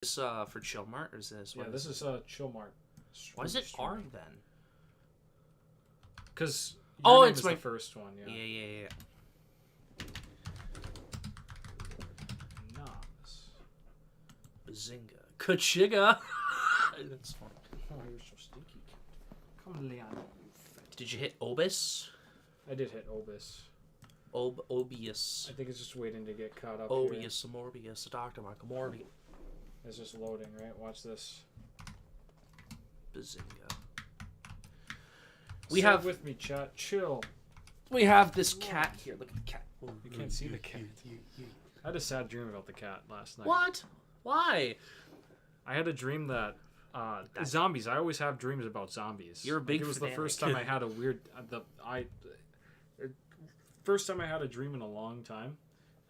Is this for Chill Mart or is this? Yeah, this is Chill Mart. Why is it R then? Because it's the first one. Yeah. Yeah. Noms. Bazinga. Kachiga. That's fun. Oh, you're so stinky. Come, Leon. Did you hit Obis? I did hit Obis. Obius. I think it's just waiting to get caught up. Obius, Morbius, Dr. Michael Morbius. It's just loading, right? Watch this. Bazinga. We have with me, chat. Chill. We have this cat here. Look at the cat. You can't see the cat. I had a sad dream about the cat last night. What? Why? I had a dream that zombies. I always have dreams about zombies. You're a big. It was the first time I had a weird. First time I had a dream in a long time,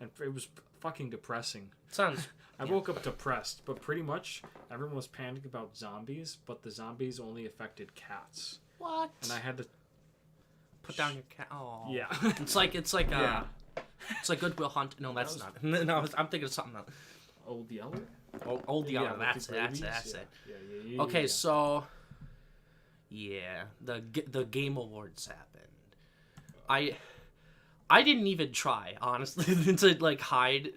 and it was fucking depressing. Sounds. I woke up depressed, but pretty much everyone was panicking about zombies, but the zombies only affected cats. What? And I had to put down your cat. Oh. Yeah. It's like yeah. It's like Good Will Hunt. No, that's not. No, I'm thinking of something else. Old Yeller. Old Yeller. Yeah, That's it. Yeah. Okay, so yeah, the Game Awards happened. I didn't even try, honestly, to like hide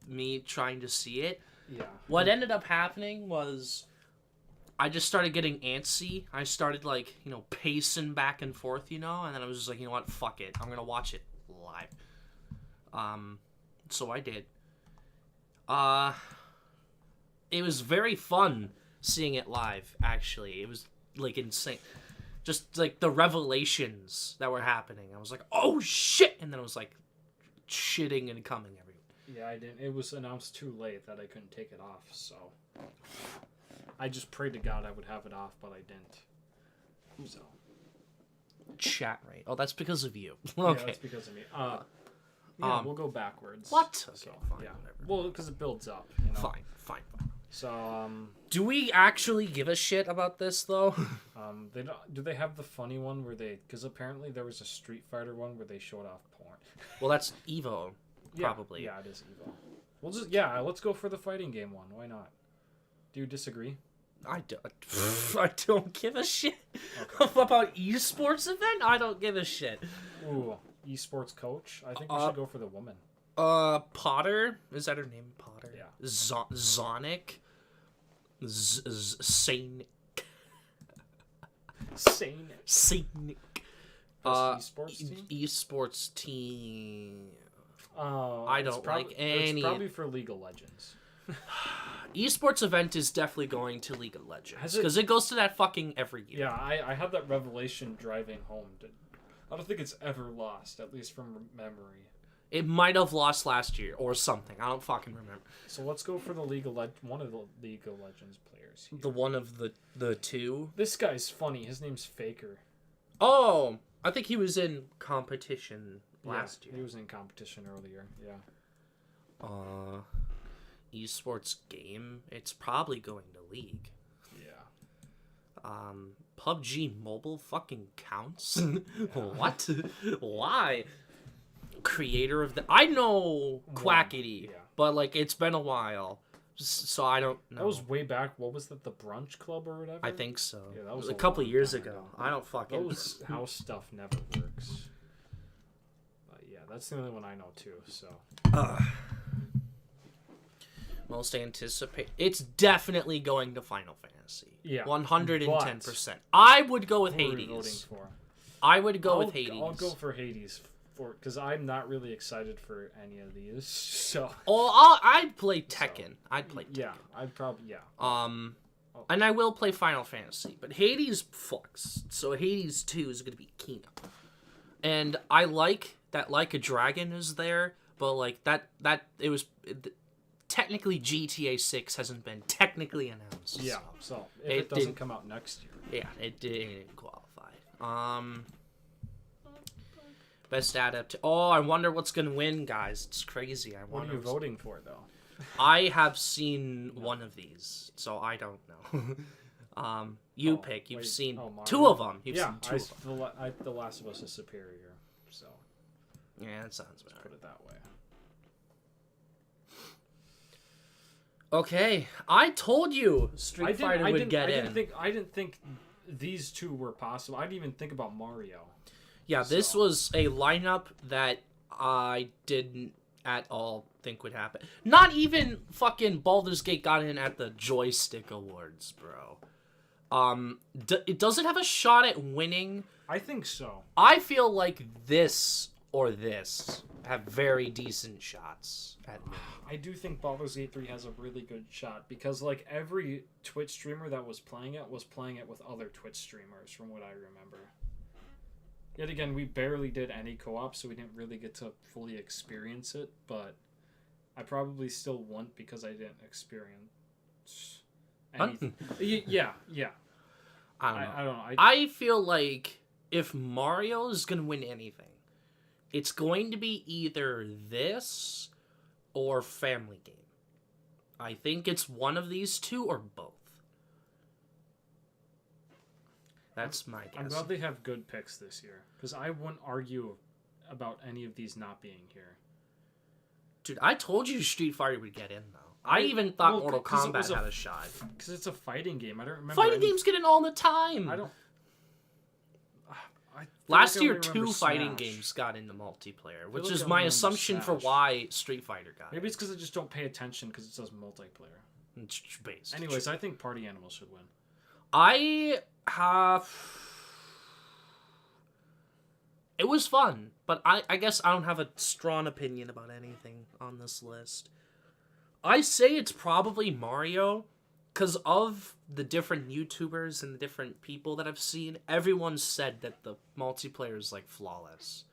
me trying to see it. Yeah. What ended up happening was I just started getting antsy. I started like, pacing back and forth, and then I was just like, you know what, fuck it. I'm going to watch it live. So I did. It was very fun seeing it live, actually. It was like insane. Just like the revelations that were happening. I was like, oh shit! And then it was like shitting and coming everywhere. Yeah, I didn't. It was announced too late that I couldn't take it off, so I just prayed to God I would have it off, but I didn't. So chat rate. Oh, that's because of you. Okay. Yeah, that's because of me. We'll go backwards. What? Okay, so, fine. Yeah. Whatever. Well, because it builds up. Fine. So, do we actually give a shit about this though? they don't. Do they have the funny one where they? Because apparently there was a Street Fighter one where they showed off porn. Well, that's Evo, probably. Yeah, it is Evo. Let's go for the fighting game one. Why not? Do you disagree? I don't give a shit Okay. about esports event. I don't give a shit. Ooh, esports coach. I think we should go for the woman. Potter, is that her name? Potter. Yeah. Zonic. Sane. Esports team. Esports team. Oh, I don't like any. It's probably for League of Legends. Esports event is definitely going to League of Legends because it goes to that fucking every year. Yeah, I had that revelation driving home. I don't think it's ever lost, at least from memory. It might have lost last year or something. I don't fucking remember. So let's go for the one of the League of Legends players. Here. The one of the two. This guy's funny. His name's Faker. Oh, I think he was in competition last year. He was in competition earlier. Yeah. Esports game. It's probably going to League. Yeah. PUBG Mobile fucking counts. What? Why? Creator of I know Quackity, but like it's been a while, so I don't know. That was way back. What was that? The Brunch Club or whatever? I think so. Yeah, that was was a couple years time ago. I don't fucking. Those house stuff never works. But yeah, that's the only one I know too. So. Most anticipated. It's definitely going to Final Fantasy. Yeah. 110%. I would go with Hades. Voting for? I would go with Hades. I'll go for Hades because I'm not really excited for any of these. So. Oh, I'd play Tekken. I'd play Tekken. Yeah, I'd probably And I will play Final Fantasy, but Hades fucks. So Hades 2 is going to be Kino. And I like that Like a Dragon is there, but like that it was technically GTA 6 hasn't been technically announced. Yeah. So if it doesn't come out next year. Yeah, it didn't qualify. Best adapt. Oh, I wonder what's gonna win, guys. It's crazy. What are you voting for, though? I have seen one of these, so I don't know. You pick. You've seen two of them. You've seen two of them. The Last of Us is superior, so yeah, that sounds better. Put it that way. Okay, I told you Street Fighter would get in. I didn't think these two were possible. I didn't even think about Mario. Yeah, this was a lineup that I didn't at all think would happen. Not even fucking Baldur's Gate got in at the Joystick Awards, bro. It doesn't have a shot at winning. I think so. I feel like this or this have very decent shots at winning. I do think Baldur's Gate 3 has a really good shot because like every Twitch streamer that was playing it with other Twitch streamers from what I remember. Yet again, we barely did any co-op, so we didn't really get to fully experience it, but I probably still won't because I didn't experience anything. Yeah. I don't know. I feel like if Mario is going to win anything, it's going to be either this or Family Game. I think it's one of these two or both. That's my guess. I'm glad they have good picks this year, because I wouldn't argue about any of these not being here. Dude, I told you Street Fighter would get in, though. I even thought Mortal Kombat had a shot. Because it's a fighting game. I don't remember. Fighting games get in all the time. I don't... Last year, 2 fighting games got into multiplayer, which is my assumption for why Street Fighter got Maybe it's because I just don't pay attention because it says multiplayer. It's based. Anyways, I think Party Animals should win. It was fun, but I guess I don't have a strong opinion about anything on this list. I say it's probably Mario, because of the different YouTubers and the different people that I've seen, everyone said that the multiplayer is, like, flawless.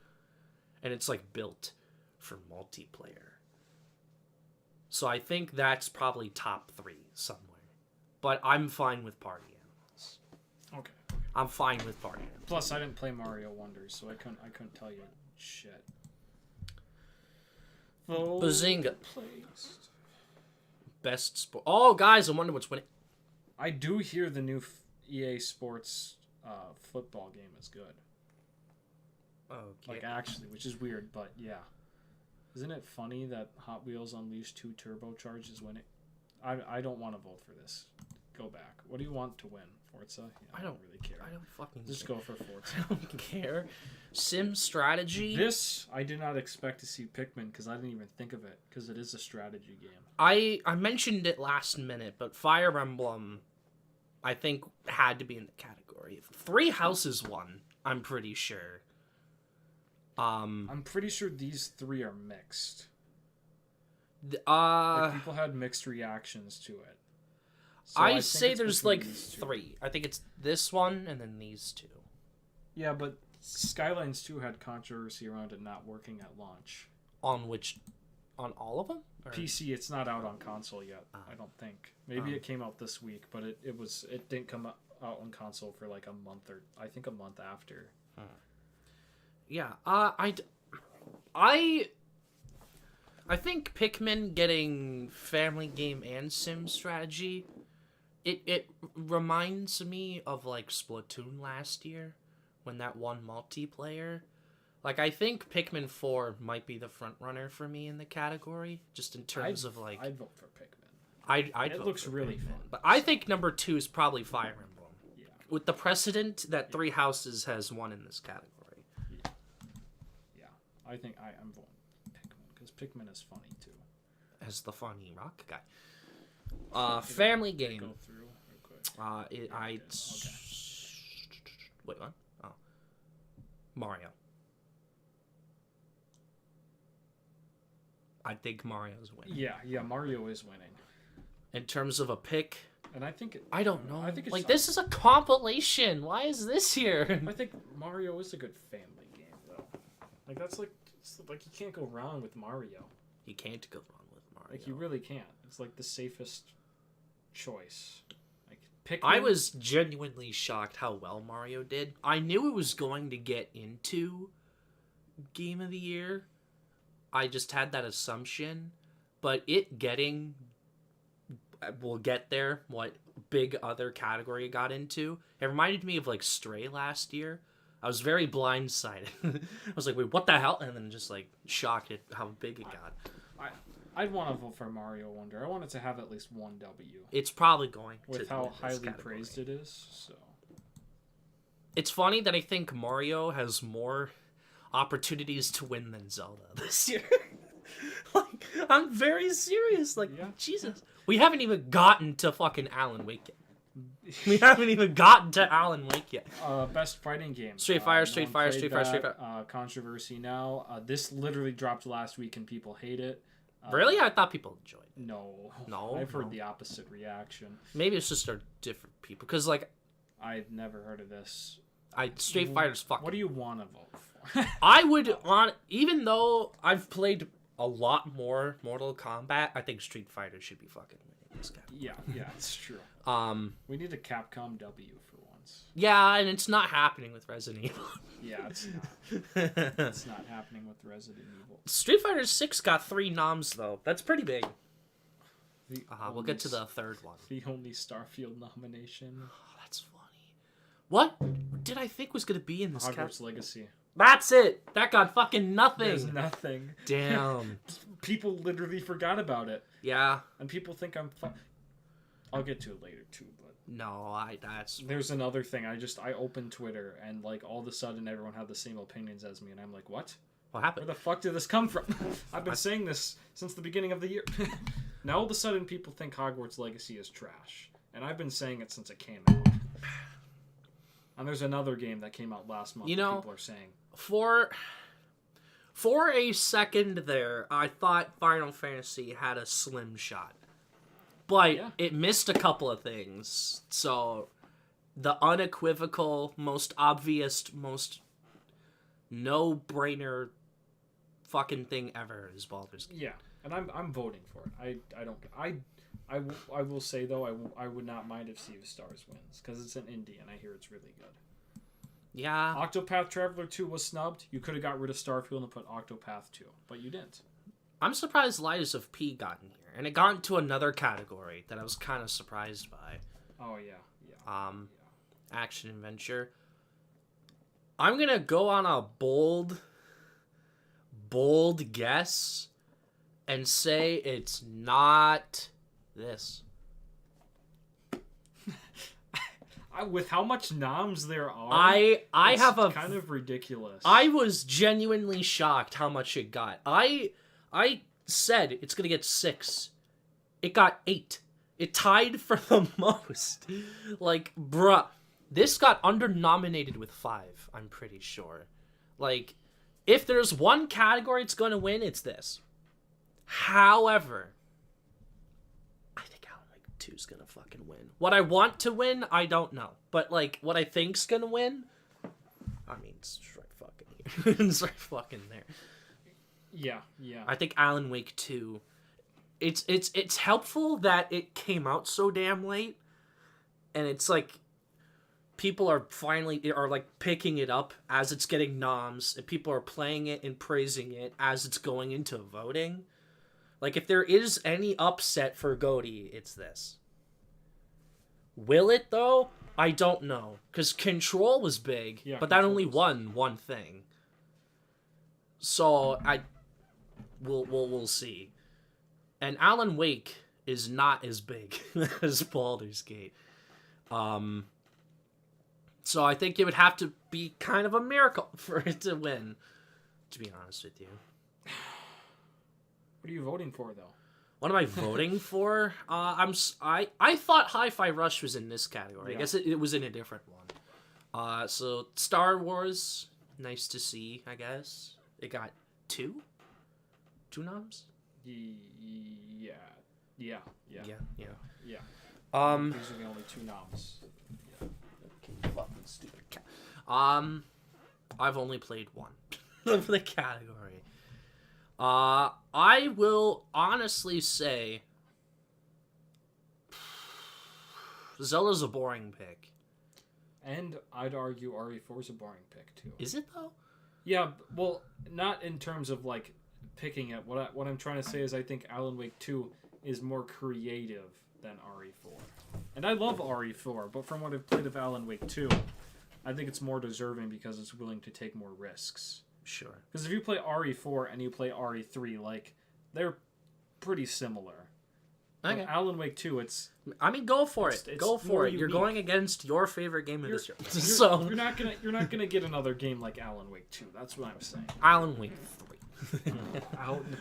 And it's, like, built for multiplayer. So I think that's probably top 3 somewhere. But I'm fine with Party Animals. Okay. I'm fine with Party Animals. Plus, I didn't play Mario Wonders, so I couldn't tell you shit. Bazinga. Best sport. Oh, guys, I wonder what's winning. I do hear the new EA Sports football game is good. Okay. Like, actually, which is weird, but yeah. Isn't it funny that Hot Wheels Unleashed 2 Turbocharged is winning? I don't want to vote for this. Go back. What do you want to win? Forza? Yeah, I don't really care. I don't fucking Just care. go for Forza. I don't care. Sim strategy? This, I did not expect to see Pikmin because I didn't even think of it because it is a strategy game. I mentioned it last minute, but Fire Emblem, I think, had to be in the category. 3 Houses won, I'm pretty sure. I'm pretty sure these 3 are mixed. Like people had mixed reactions to it. So I say there's like 3. I think it's this one and then these 2. Yeah, but Skylines 2 had controversy around it not working at launch. On all of them? Or? PC, it's not out on console yet. I don't think. Maybe it came out this week, but it didn't come out on console for like a month or I think a month after. Yeah, I think Pikmin getting Family Game and Sim Strategy, it reminds me of like Splatoon last year when that won multiplayer. Like, I think Pikmin 4 might be the front runner for me in the category, just in terms of like. I'd vote for Pikmin. It looks really fun, but I think number 2 is probably Fire Emblem. Yeah. With the precedent that 3 Houses has won in this category. Yeah. I think I'm voting Pikmin because Pikmin is funny too. As the funny rock guy. Family Game. Go through real quick. Okay. Wait, what? Oh. Mario. I think Mario's winning. Yeah, Mario is winning. In terms of a pick, and I think I don't know. I think it's like this is a compilation. Why is this here? I think Mario is a good family game though. Like that's like you can't go wrong with Mario. You can't go wrong with Mario. Like you really can't. It's like the safest choice. Like Pikmin. I was genuinely shocked how well Mario did. I knew it was going to get into Game of the Year. I just had that assumption, but we'll get there, what big other category it got into. It reminded me of, like, Stray last year. I was very blindsided. I was like, wait, what the hell? And then just, like, shocked at how big it got. I'd want to vote for Mario Wonder. I want it to have at least one W. It's probably going to with how win this highly category. praised it is. So It's funny that I think Mario has more opportunities to win than Zelda this year. Like, I'm very serious. Like, Yeah. Jesus. We haven't even gotten to fucking Alan Wake yet. We haven't even gotten to Alan Wake yet. Best fighting game. Street Fighter, No Street one Fighter, played Street Fighter, Street that. Fighter. Controversy now. This literally dropped last week and people hate it. Really? I thought people enjoyed it. No. I've heard the opposite reaction. Maybe it's just our different people. Because, like, I've never heard of this. Street Fighter's fucking... What do you want to vote for? I would want... Even though I've played a lot more Mortal Kombat, I think Street Fighter should be fucking winning this guy. Yeah, it's true. We need a Capcom W for once. Yeah, and it's not happening with Resident Evil. Yeah, it's not. It's not happening with Resident Evil. Street Fighter 6 got 3 noms, though. That's pretty big. We'll get to the third one. The only Starfield nomination. Oh, that's funny. What did I think was going to be in this Hogwarts Legacy. That's it. That got fucking nothing. There's nothing. Damn. People literally forgot about it. Yeah. And people think I'm... I'll get to it later, too, but... No, that's... There's another thing. I opened Twitter, and, like, all of a sudden everyone had the same opinions as me, and I'm like, what? What happened? Where the fuck did this come from? I've been saying this since the beginning of the year. Now all of a sudden people think Hogwarts Legacy is trash. And I've been saying it since it came out. And there's another game that came out last month that people are saying. For a second there, I thought Final Fantasy had a slim shot. But it missed a couple of things. So, the unequivocal, most obvious, most no-brainer fucking thing ever is Baldur's Gate. Yeah, and I'm voting for it. I will say, though, I would not mind if Sea of Stars wins, because it's an indie, and I hear it's really good. Yeah. Octopath Traveler 2 was snubbed. You could have got rid of Starfield and put Octopath 2, but you didn't. I'm surprised Lies of P got in here, and it got into another category that I was kind of surprised by. Oh, yeah. Action adventure. I'm gonna go on a bold guess and say it's not this. With how much noms there are, I have a kind of ridiculous. I was genuinely shocked how much it got. I said it's gonna get 6. It got 8. It tied for the most. Like, bruh, this got under-nominated with 5, I'm pretty sure. Like, if there's one category it's gonna win, it's this. However, I think Alan Wake 2 is gonna fucking win. What I want to win, I don't know. But, like, what I think's gonna win, I mean, it's right fucking here. It's right fucking there. Yeah. I think Alan Wake 2... It's helpful that it came out so damn late, and it's like people are like picking it up as it's getting noms, and people are playing it and praising it as it's going into voting. Like, if there is any upset for GOTY, it's this. Will it though? I don't know, because Control was big, but that only won one thing. So we'll see. And Alan Wake is not as big as Baldur's Gate. So I think it would have to be kind of a miracle for it to win, to be honest with you. What are you voting for, though? What am I voting for? I thought Hi-Fi Rush was in this category. I guess it was in a different one. So Star Wars, nice to see, I guess. It got 2 noms? Yeah. Yeah. These are the only 2 noms. Okay, fucking stupid cat. I've only played 1 of the category. I will honestly say Zelda's a boring pick. And I'd argue RE4 is a boring pick too. Is it though? Yeah, well, not in terms of like picking it. What I'm trying to say is I think Alan Wake 2 is more creative than RE4. And I love RE4, but from what I've played of Alan Wake 2, I think it's more deserving because it's willing to take more risks. Sure. Because if you play RE4 and you play RE3, like, they're pretty similar. Okay. But Alan Wake 2, I mean, go for it. it's Go for more it. You're unique. going against your favorite game of this year. you're, So you're not gonna get another game like Alan Wake 2. That's what I'm saying. Alan Wake 3.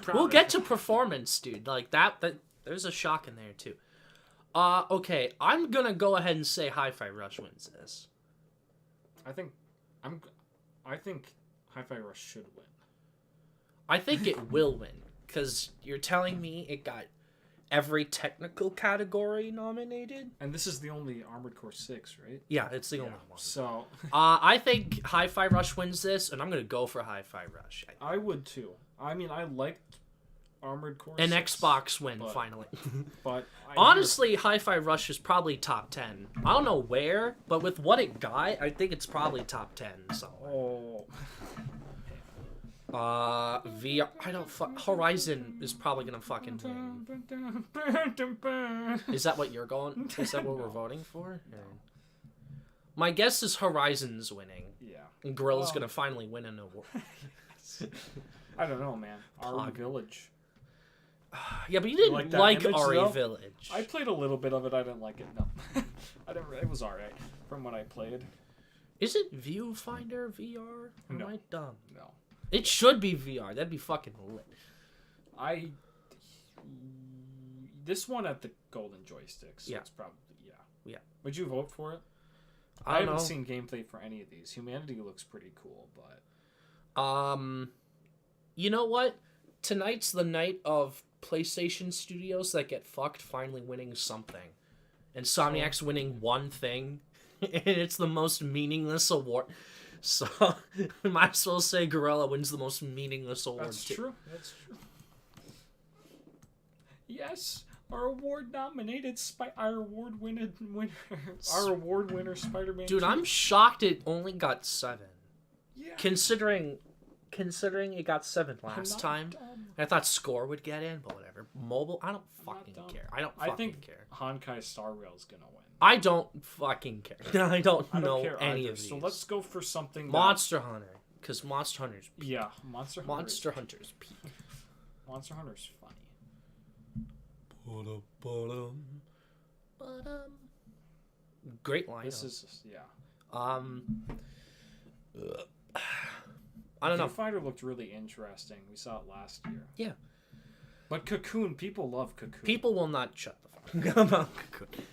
Proud We'll of get it. to performance, dude. Like that there's a shock in there too. Okay, I'm gonna go ahead and say Hi-Fi Rush wins this. I think Hi-Fi Rush should win. I think it will win because you're telling me it got every technical category nominated. And this is the only Armored Core 6, right? Yeah, it's the only one. So I think Hi-Fi Rush wins this, and I'm gonna go for Hi-Fi Rush. I would too. I mean, I liked Armored Core An 6, Xbox win but- finally. but Honestly, Hi-Fi Rush is probably top 10. I don't know where, but with what it got, I think it's probably top 10. So, VR. I don't. Horizon is probably gonna fucking win. Is that what you're going? Is that what we're voting for? Yeah. My guess is Horizon's winning. Yeah. And Gorilla's gonna finally win an award. I don't know, man. RE Village. Yeah, but you didn't like that like image, RE though? Village. I played a little bit of it. I didn't like it. No, I didn't. It was alright from what I played. Is it Viewfinder VR? Or No. am I dumb? No, It should be VR. That'd be fucking lit. This one at the Golden Joystick. So Yeah. it's probably Yeah. Would you vote for it? I I don't haven't know. seen gameplay for any of these. Humanity looks pretty cool, but You know what? Tonight's the night of PlayStation studios that get fucked finally winning something. And Insomniac's winning one thing, and it's the most meaningless award. So, we might as well say Gorilla wins the most meaningless award. that's too. true. That's true. Yes, our award winner Spider-Man. Dude, 2. I'm shocked it only got 7. Yeah. Considering it got 7 last not time. dumb. I thought Score would get in, but whatever. Mobile, I don't fucking dumb. care. I don't I fucking think care. Honkai Star Rail's gonna win. I don't fucking care. I don't I know don't care any either. of these. So let's go for something. Monster Hunter, because Monster Hunter's That, yeah, Monster Hunter. Monster Hunter's peak. Monster Hunter's funny. Great lineup. This is I don't know. Viewfinder looked really interesting. We saw it last year. Yeah. But Cocoon, people love Cocoon. People will not shut the fuck up about Cocoon.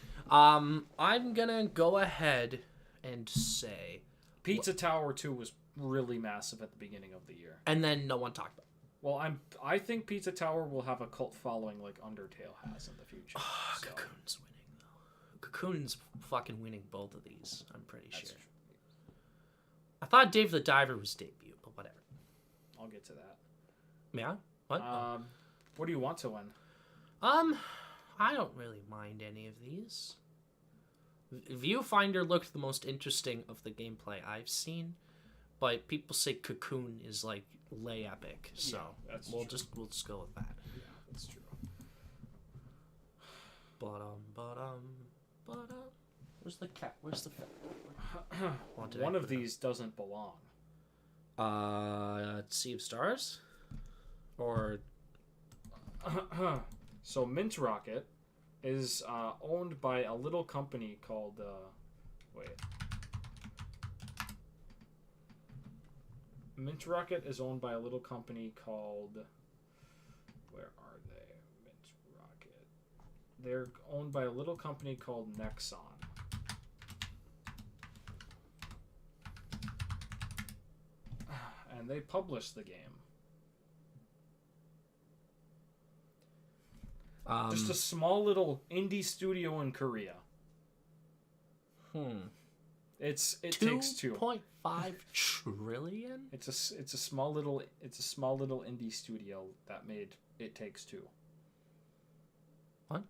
I'm gonna go ahead and say, Pizza Tower 2 was really massive at the beginning of the year. and then no one talked about it. Well, I think Pizza Tower will have a cult following like Undertale has in the future. So, Cocoon's winning though. Cocoon's fucking winning both of these. I'm pretty that's sure. true. I thought Dave the Diver was debut, but whatever. I'll get to that. Yeah. What? What do you want to win? I don't really mind any of these. Viewfinder looked the most interesting of the gameplay I've seen, but people say Cocoon is like lay epic, so Yeah, that's we'll true. just go with that. Yeah, that's true. Where's the cat? Where's the cat? One of these doesn't belong. Sea of Stars, or So Mint Rocket is owned by a little company called Mint Rocket is owned by a little company called, where are they? Mint Rocket. They're owned by a little company called Nexon. And they publish the game. Just a small little indie studio in Korea. It takes two. 2.5 trillion. It's a small little indie studio that made It Takes Two. What?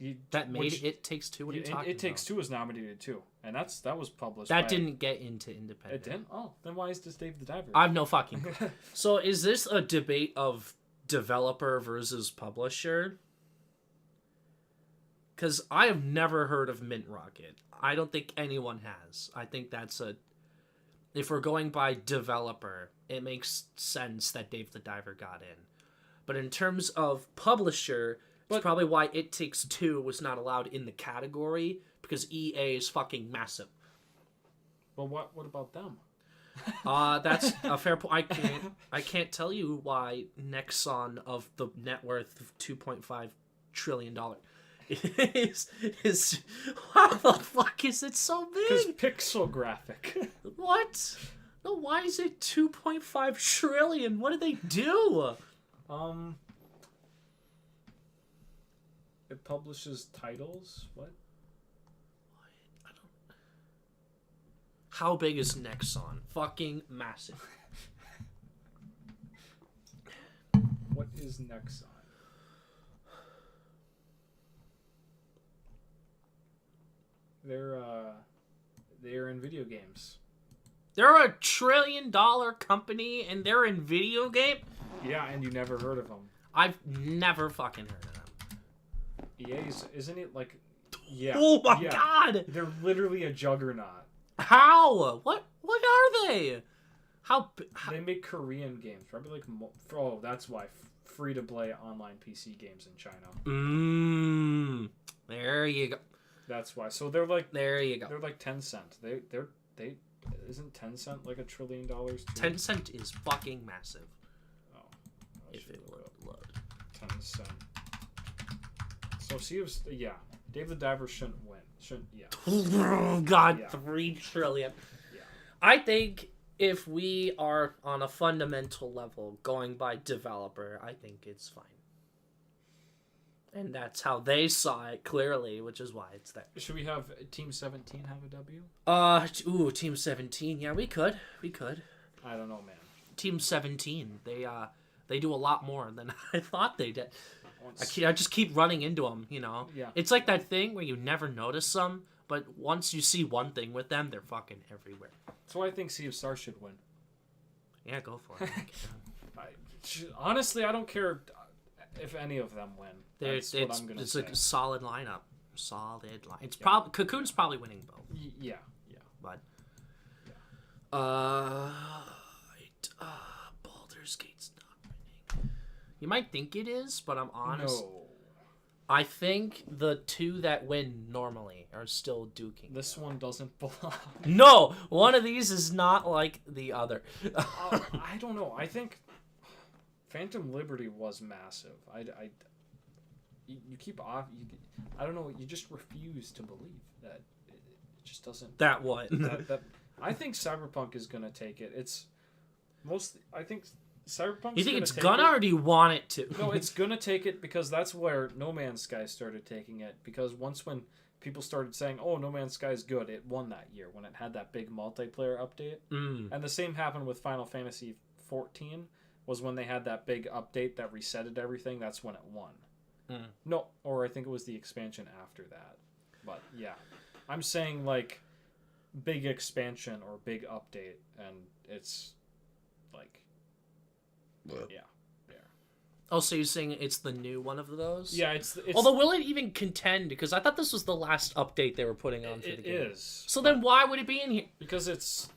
It Takes Two. What are you talking It Takes about? Two was nominated too, and that was published. That by, didn't get into independent. It didn't. Oh, then why is this Dave the Diver? I have no fucking clue. So is this a debate of developer versus publisher? Because I have never heard of Mint Rocket. I don't think anyone has. I think that's if we're going by developer, it makes sense that Dave the Diver got in. But in terms of publisher, it's probably why It Takes Two was not allowed in the category, because EA is fucking massive. But what about them? That's a fair point. I can't tell you why Nexon of the net worth of $2.5 trillion is how the fuck is it so big? Because pixel graphic. What? No, why is it 2.5 trillion? What did they do? It publishes titles. What? I don't. How big is Nexon? Fucking massive. What is Nexon? They're in video games. They're a $1 trillion company and they're in video game? Yeah, and you never heard of them. I've never fucking heard of them. EA's, isn't it like... Yeah. Oh my god! They're literally a juggernaut. How? What are they? How... They make Korean games. Probably like... Oh, that's why. Free-to-play online PC games in China. There you go. That's why. So they're like... There you go. They're like Tencent. They isn't Tencent like $1 trillion too? Tencent is fucking massive. Oh. If it would load. Tencent. So Sea of... Yeah. Dave the Diver shouldn't win. Oh god, Yeah. 3 trillion. Yeah. I think if we are on a fundamental level going by developer, I think it's fine. And that's how they saw it clearly, which is why it's there. Should we have Team 17 have a W? Team 17. Yeah, we could. I don't know, man. Team 17. They do a lot more than I thought they did. I just keep running into them, you know? Yeah. It's like that thing where you never notice them, but once you see one thing with them, they're fucking everywhere. So I think Sea of Stars should win. Yeah, go for it. Honestly, I don't care if any of them win. That's what I'm gonna say. It's a solid lineup. Solid line. It's probably Cocoon's probably winning both. Yeah. But Baldur's Gate's not winning. You might think it is, but I'm honest. No. I think the two that win normally are still duking. This one doesn't belong. No, one of these is not like the other. I don't know. I think Phantom Liberty was massive. You keep off. I don't know. You just refuse to believe that it just doesn't. That what? That I think Cyberpunk is gonna take it. It's mostly. I think Cyberpunk. You think it's gonna, or do you want it to? No, it's gonna take it because that's where No Man's Sky started taking it. Because when people started saying, "Oh, No Man's Sky is good," it won that year when it had that big multiplayer update. And the same happened with Final Fantasy 14. Was when they had that big update that resetted everything. That's when it won. No, or I think it was the expansion after that. But yeah, I'm saying like big expansion or big update, and it's like yeah. Oh, so you're saying it's the new one of those? Yeah, it's Although, will it even contend? Because I thought this was the last update they were putting on for the game. It is. So then why would it be in here? Because it's,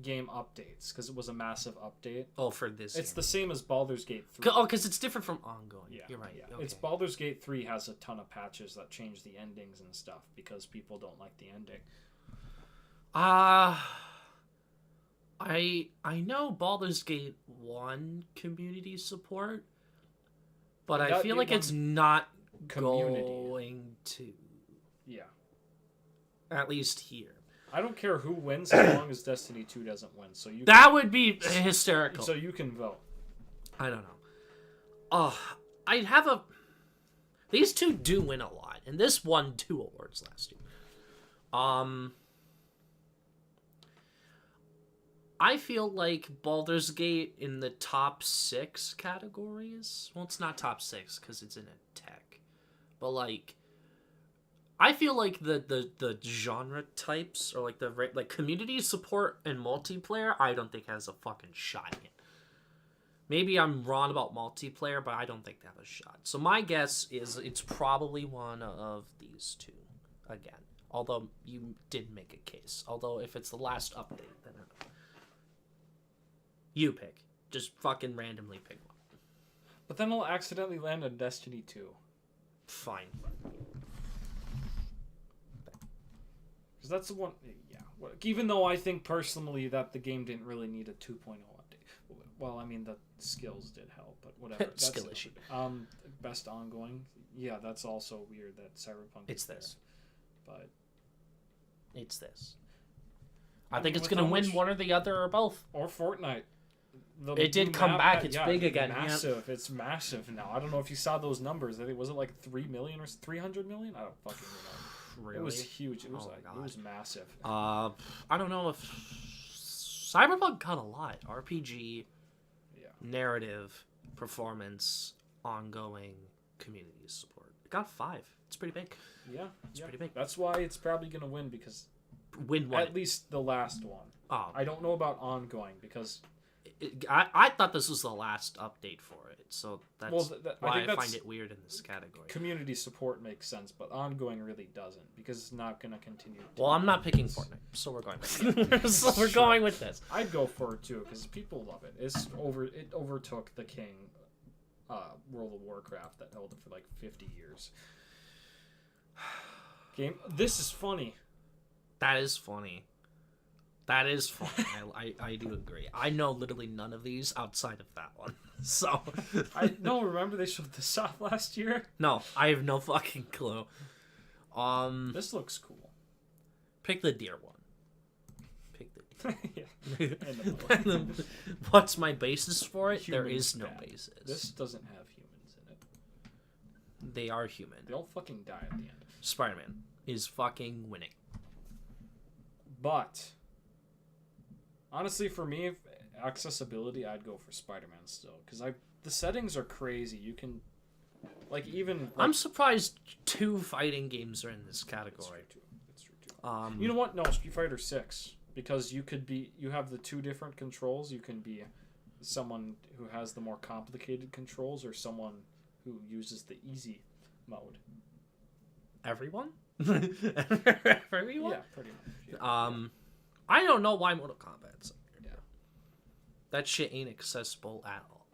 game updates. Because it was a massive update. Oh, for this It's game. the same as Baldur's Gate 3. Oh, because it's different from ongoing. Yeah, You're right. Yeah. Okay. It's Baldur's Gate 3 has a ton of patches that change the endings and stuff because people don't like the ending. I know Baldur's Gate 1 community support, but I feel like it's not going to. Yeah. At least here. I don't care who wins as long as Destiny 2 doesn't win. So that would be hysterical. So you can vote. I don't know. I'd have a... These two do win a lot, and this won 2 awards last year. I feel like Baldur's Gate in the top 6 categories. Well, it's not top 6 because it's in a tech, but like, I feel like the genre types or like community support and multiplayer. I don't think has a fucking shot in it. Maybe I'm wrong about multiplayer, but I don't think they have a shot. So my guess is it's probably one of these two again. Although you did make a case. Although if it's the last update, then I don't know. You pick. Just fucking randomly pick one. But then I'll accidentally land on Destiny 2. Fine. Because that's the one... Yeah. Even though I think personally that the game didn't really need a 2.0 update. Well, I mean, the skills did help, but whatever. Skill issue. Best ongoing. Yeah, that's also weird that Cyberpunk It's is there. this. But... It's this. I think it's with going to how win much- one or the other or both. Or Fortnite. It did new come map back. that- It's yeah, big again. Yeah. Massive. It's massive now. I don't know if you saw those numbers. I think was it like 3 million or 300 million? I don't fucking remember. Really? It was huge. It was Oh, like God. it was massive. I don't know if Cyberpunk got a lot. RPG, Yeah. narrative, performance, ongoing, community support. It got 5. It's pretty big. Yeah. It's pretty big. That's why it's probably gonna win because Win one. at least the last one. Oh, I don't know about ongoing because I thought this was the last update for it, so that's well, why I that's find it weird in this category. community support makes sense, but ongoing really doesn't because it's not gonna continue. Well, I'm not picking Fortnite, so we're going with this. So we're going with this. I'd go for it too because people love it. It overtook the King, World of Warcraft that held it for like 50 years. Game. This is funny. That is funny. That is funny. I do agree. I know literally none of these outside of that one. So Remember they showed this off last year? no, I have no fucking clue. This looks cool. Pick the deer one. Pick the Yeah. And the What's my basis for it? There Humans is no bad. basis. This doesn't have humans in it. They are human. They all fucking die at the end. Spider-Man is fucking winning. But honestly, for me, accessibility, I'd go for Spider-Man still because the settings are crazy. You can even. I'm surprised 2 fighting games are in this category. It's true too. You know what? No, Street Fighter 6 because you have the 2 different controls. You can be someone who has the more complicated controls or someone who uses the easy mode. Everyone? Everyone? Yeah, pretty much. Yeah. I don't know why Mortal Kombat's up here. Yeah. That shit ain't accessible at all.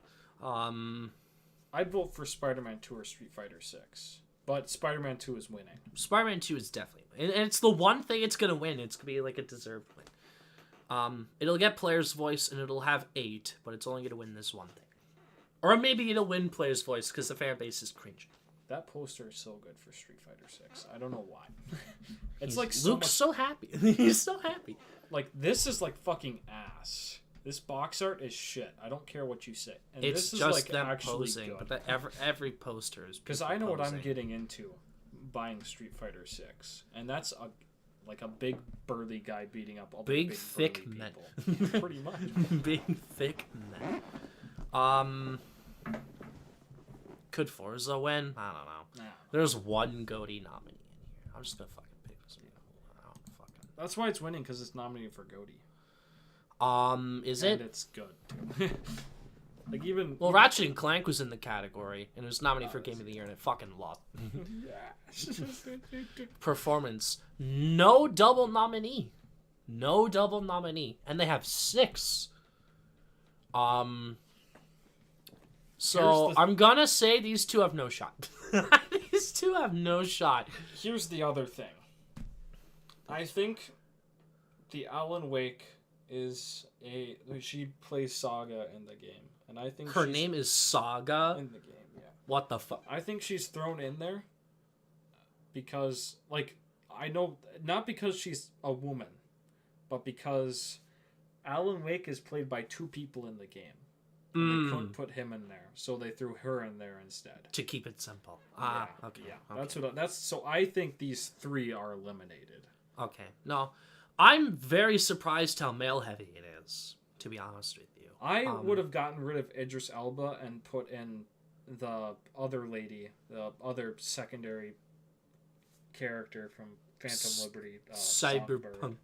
I'd vote for Spider-Man 2 or Street Fighter 6, but Spider-Man 2 is winning. Spider-Man 2 is definitely, and it's the one thing it's gonna win. It's gonna be like a deserved win. It'll get player's voice and it'll have 8, but it's only gonna win this one thing. Or maybe it'll win player's voice because the fan base is cringe. That poster is so good for Street Fighter 6. I don't know why. It's He's- like so Luke's much, so happy. He's so happy. like this is like fucking ass. This box art is shit. I don't care what you say. And It's this is just like them actually posing, good. but every poster is Because people I know what I'm posing. getting into buying Street Fighter 6, and that's a big burly guy beating up other Big, big thick burly men. people. Pretty much. Big, thick men. Could Forza win? I don't know. Nah. There's one GOTY nominee in here. I'm just gonna fucking pick this one. I don't fucking. That's why it's winning because it's nominated for GOTY. Is And it? it's good too. Like even Well, Ratchet and Clank was in the category and it was nominated for Game of the Year and it fucking lost. Performance, no double nominee, and they have 6. So I'm gonna say these 2 have no shot. These 2 have no shot. Here's the other thing. I think the Alan Wake is she plays Saga in the game, and I think Her she's name is Saga. in the game. Yeah, What the fuck? I think she's thrown in there because, like, I know not because she's a woman, but because Alan Wake is played by 2 people in the game. And they couldn't put him in there, so they threw her in there instead. To keep it simple. Yeah, Okay. Yeah, Okay. that's so. I think these 3 are eliminated. Okay. No, I'm very surprised how male heavy it is. To be honest with you, I would have gotten rid of Idris Elba and put in the other lady, the other secondary character from Phantom Liberty, Songbird, Cyberpunk.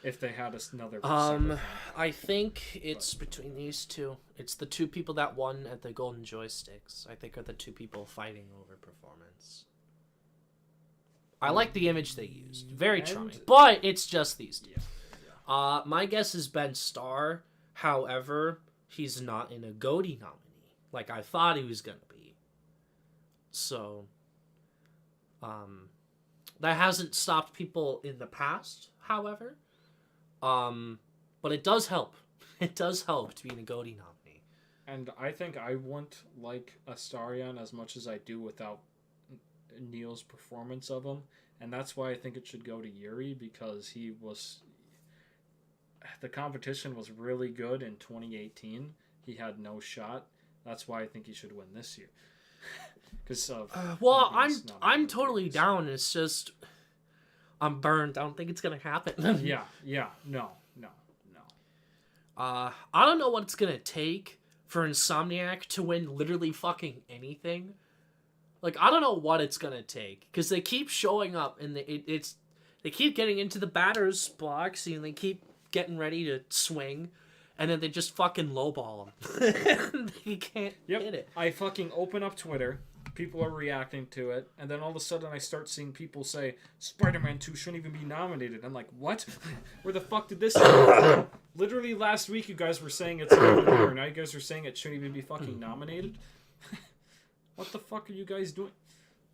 if they had another. Cyberpunk. I think it's between these 2. It's the 2 people that won at the Golden Joysticks. I think are the 2 people fighting over performance. I like the image they used. Very charming. But it's just these 2. Yeah. My guess is Ben Starr. However, he's not in a GOTY nominee. like I thought he was gonna be. So, that hasn't stopped people in the past, however. But it does help. It does help to be a GOTY nominee. And I think I wouldn't like Astarion as much as I do without Neil's performance of him. And that's why I think it should go to Yuri, because the competition was really good in 2018. He had no shot. That's why I think he should win this year. Because I'm totally down. It's just I'm burned. I don't think it's gonna happen. yeah, no. I don't know what it's gonna take for Insomniac to win literally fucking anything. Like, I don't know what it's gonna take, because they keep showing up and they keep getting into the batter's box and they keep getting ready to swing, and then they just fucking lowball them. They can't hit it. I fucking open up Twitter, people are reacting to it, and then all of a sudden I start seeing people say Spider-Man 2 shouldn't even be nominated. I'm like, what? Where the fuck did this happen? Literally last week you guys were saying it's a winner, now you guys are saying it shouldn't even be fucking nominated? What the fuck are you guys doing?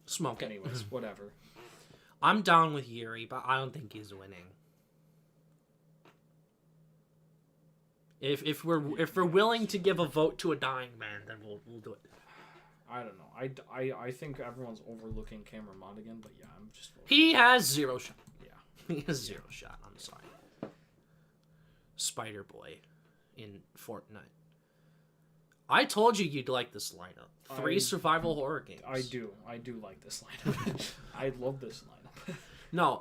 Smoke. Anyways, whatever. I'm down with Yuri, but I don't think he's winning. If we're willing to give a vote to a dying man, then we'll do it. I don't know. I think everyone's overlooking Cameron Monaghan, but yeah, I'm just voting. He has 0 shot. Yeah. He has 0 shot. I'm sorry. Spider Boy in Fortnite. I told you you'd like this lineup. 3 survival horror games. I do like this lineup. I love this lineup. No,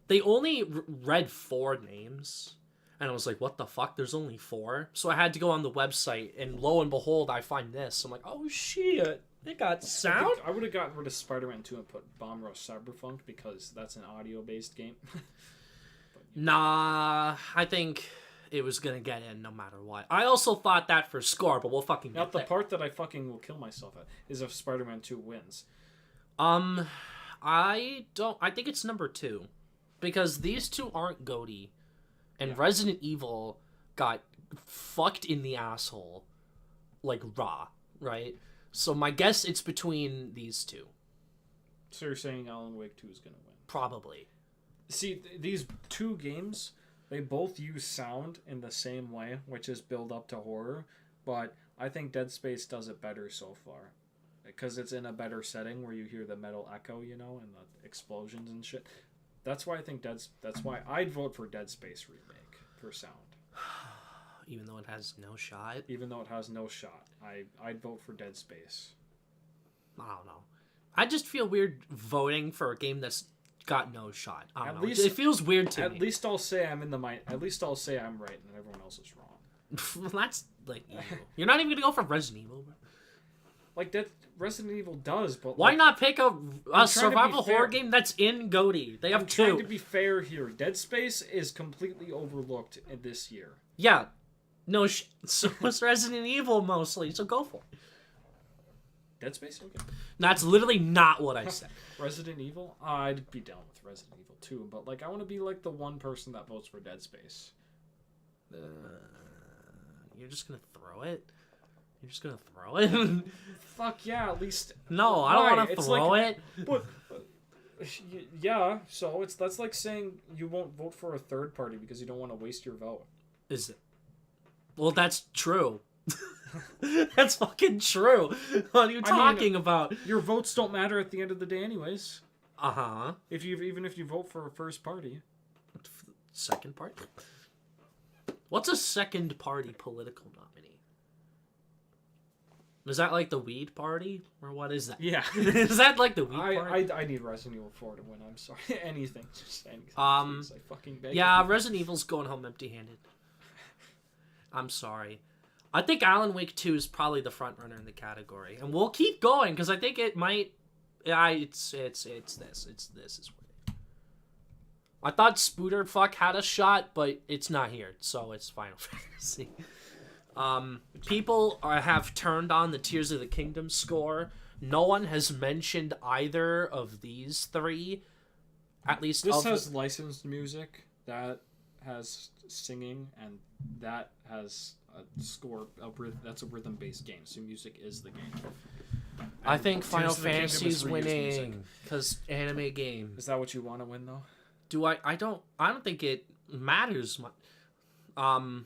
they only read 4 names. And I was like, what the fuck? There's only 4? So I had to go on the website, and lo and behold, I find this. I'm like, oh shit, they got sound? I would have gotten rid of Spider-Man 2 and put Bomb Rush Cyberpunk, because that's an audio-based game. Nah, I think it was going to get in no matter what. I also thought that for score, but we'll fucking get the part that I fucking will kill myself at is if Spider-Man 2 wins. I think it's number 2. Because these two aren't GOTY. And Resident Evil got fucked in the asshole, like raw, right? So my guess it's between these two. So you're saying Alan Wake 2 is going to win? Probably. See, these 2 games, they both use sound in the same way, which is build up to horror. But I think Dead Space does it better so far. Because it's in a better setting where you hear the metal echo, and the explosions and shit. That's why I think that's why I'd vote for Dead Space remake for sound. Even though it has no shot? Even though it has no shot. I'd vote for Dead Space. I don't know. I just feel weird voting for a game that's got no shot. I don't know. Least, it feels weird to me. At least I'll say I'm At least I'll say I'm right and everyone else is wrong. Well, that's like evil. You're not even gonna go for Resident Evil, bro. Like that Resident Evil does, but why not pick a survival horror game that's in GOTY? They have I'm 2. trying to be fair here. Dead Space is completely overlooked in this year. Yeah. No, so was Resident Evil mostly, so go for it. Dead Space? Okay. That's literally not what I said. Resident Evil? I'd be down with Resident Evil 2, but like I want to be like the one person that votes for Dead Space. You're just gonna throw it? You're just gonna throw it? Fuck yeah, at least... No, I don't want to throw it. But, yeah, so that's like saying you won't vote for a third party because you don't want to waste your vote. Is it? Well, that's true. That's fucking true. What are you talking about? Your votes don't matter at the end of the day anyways. Uh-huh. Even if you vote for a first party. Second party? What's a second party political nominee? Is that like the weed party? Or what is that? Yeah. Is that like the weed party? I need Resident Evil 4 to win. I'm sorry. Anything. Just anything. Please, I fucking beg yeah, you. Resident Evil's going home empty-handed. I'm sorry. I think Alan Wake 2 is probably the front runner in the category. And we'll keep going, because I think it might... Yeah, it's this. It's this is what I thought Spooderfuck had a shot, but it's not here, so it's Final Fantasy. People have turned on the Tears of the Kingdom score. No one has mentioned either of these 3. At least this has licensed music, that has singing, and that has that's a rhythm-based game, so music is the game. I think Final Tears of the Kingdom Fantasy is reused music. winning because anime game. Is that what you want to win though? Do I don't think it matters much. I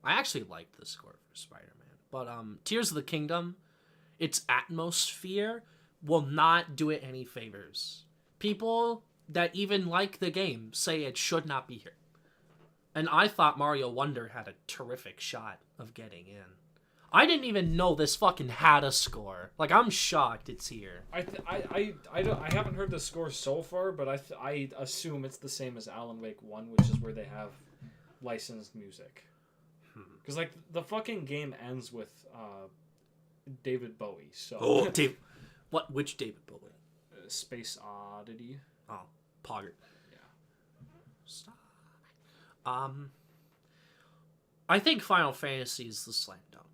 actually liked the score for Spider-Man, but Tears of the Kingdom, its atmosphere will not do it any favors. People that even like the game say it should not be here. And I thought Mario Wonder had a terrific shot of getting in. I didn't even know this fucking had a score. Like, I'm shocked it's here. I haven't heard the score so far, but I assume it's the same as Alan Wake 1, which is where they have licensed music. Because, like, the fucking game ends with David Bowie, so... Oh, Dave... What? Which David Bowie? Space Oddity. Oh, Poggert. Yeah. Stop. I think Final Fantasy is the slam dunk.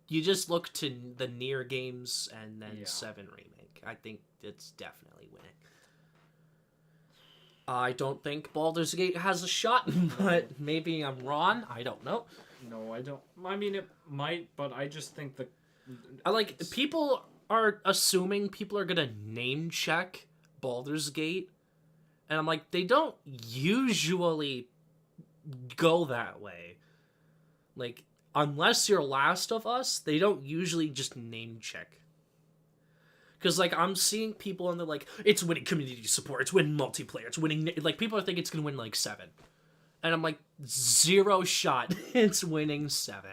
You just look to the Nier games and then 7 Remake. I think it's definitely winning. I don't think Baldur's Gate has a shot, but maybe I'm wrong. I don't know. No, I don't. I mean, it might, but I just think that... people are assuming people are gonna name check Baldur's Gate, and I'm like, they don't usually go that way. Like, unless you're Last of Us, they don't usually just name check. Because, like, I'm seeing people and they're like, it's winning community support, it's winning multiplayer, it's winning... Like, people think it's gonna win, like, 7. And I'm like, 0 shot it's winning 7.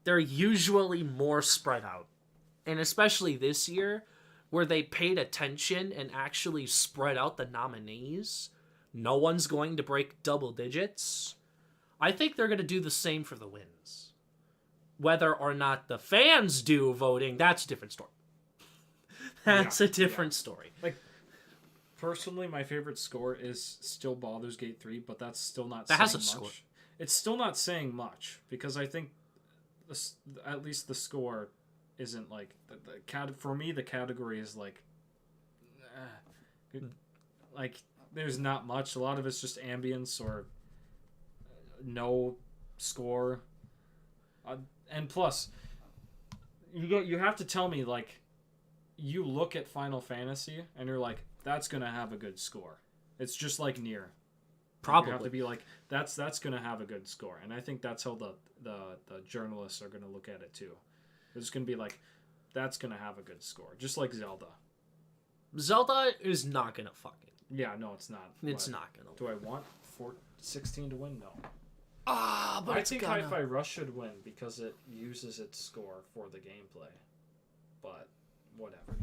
They're usually more spread out. And especially this year, where they paid attention and actually spread out the nominees, no one's going to break double digits. I think they're going to do the same for the wins. Whether or not the fans do voting, that's a different story. That's a different story. Like, personally, my favorite score is still Baldur's Gate 3, but that's still not that saying has a much. score. It's still not saying much, because I think at least the score isn't like... For me, the category is like... like, there's not much. A lot of it's just ambience or no score. And plus, you have to tell me, like, you look at Final Fantasy and you're like, that's going to have a good score. It's just like Nier. Probably. You have to be like, that's going to have a good score. And I think that's how the journalists are going to look at it too. It's going to be like, that's going to have a good score. Just like Zelda. Zelda is not going to fucking... Yeah, no, it's not. It's not going to Do I want 16 to win? No. But I think Hi-Fi Rush should win because it uses its score for the gameplay. But, whatever.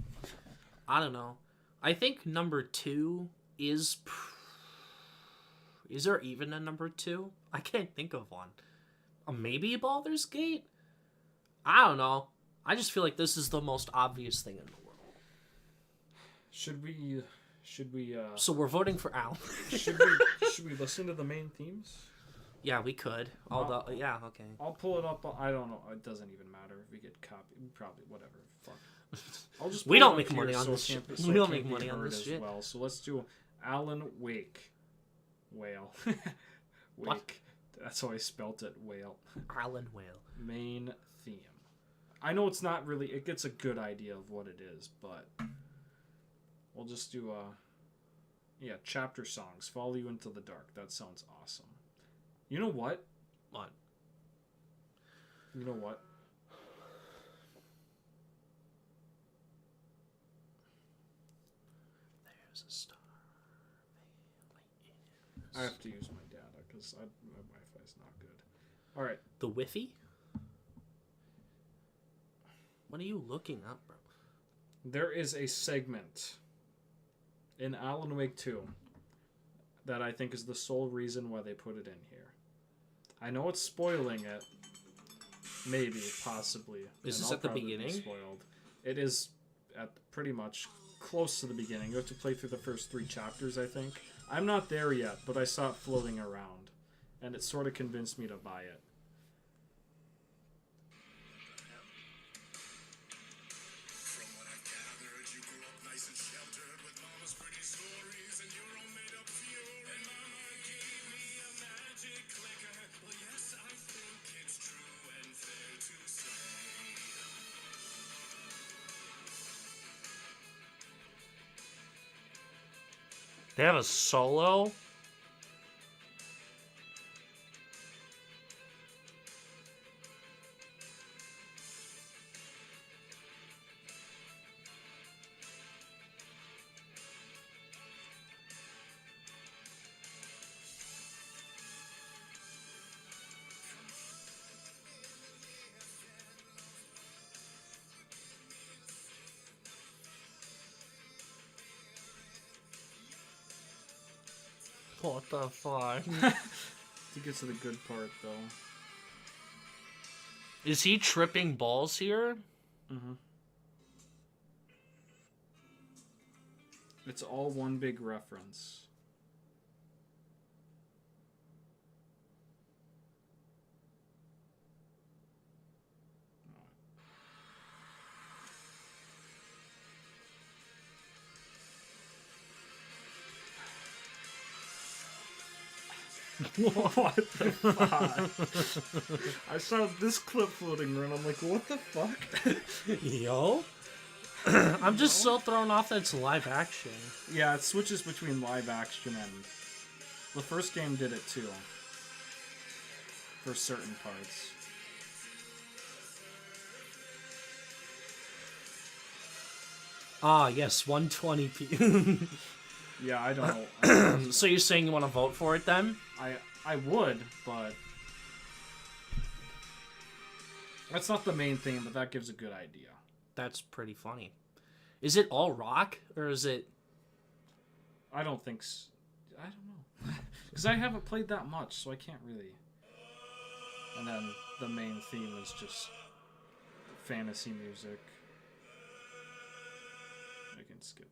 I don't know. I think number 2 is... Is there even a number 2? I can't think of one. Maybe Baldur's Gate? I don't know. I just feel like this is the most obvious thing in the world. Should we So we're voting for Al. should we listen to the main themes? Yeah, we could. Yeah, okay. I'll pull it up. I don't know. It doesn't even matter if we get copied. Probably whatever. Fuck. I'll just. We don't make money on this shit. We don't make money on this shit. Well, so let's do Alan Wake. Whale. Wake. What? That's how I spelt it. Whale. Alan Whale. Main theme. I know it's not really. It gets a good idea of what it is, but we'll just do chapter songs. Follow You Into the Dark. That sounds awesome. You know what? What? You know what? There's a star. I have to use my data because my Wi-Fi is not good. All right. The Wi-Fi? What are you looking up, bro? There is a segment in Alan Wake 2 that I think is the sole reason why they put it in here. I know it's spoiling it. Maybe, possibly. Is this at the beginning? Spoiled. It is at pretty much close to the beginning. You have to play through the first 3 chapters, I think. I'm not there yet, but I saw it floating around, and it sort of convinced me to buy it. They have a solo? What the fuck? He gets to the good part, though. Is he tripping balls here? Mm-hmm. It's all one big reference. What the fuck? I saw this clip floating around. I'm like, what the fuck? Yo? I'm just so thrown off that it's live action. Yeah, it switches between live action and... The first game did it too. For certain parts. Ah, yes, 120p. Yeah, I don't know. So you're saying you want to vote for it then? I would, but... That's not the main thing, but that gives a good idea. That's pretty funny. Is it all rock, or is it... I don't think so. I don't know. Because I haven't played that much, so I can't really... And then the main theme is just fantasy music. I can skip.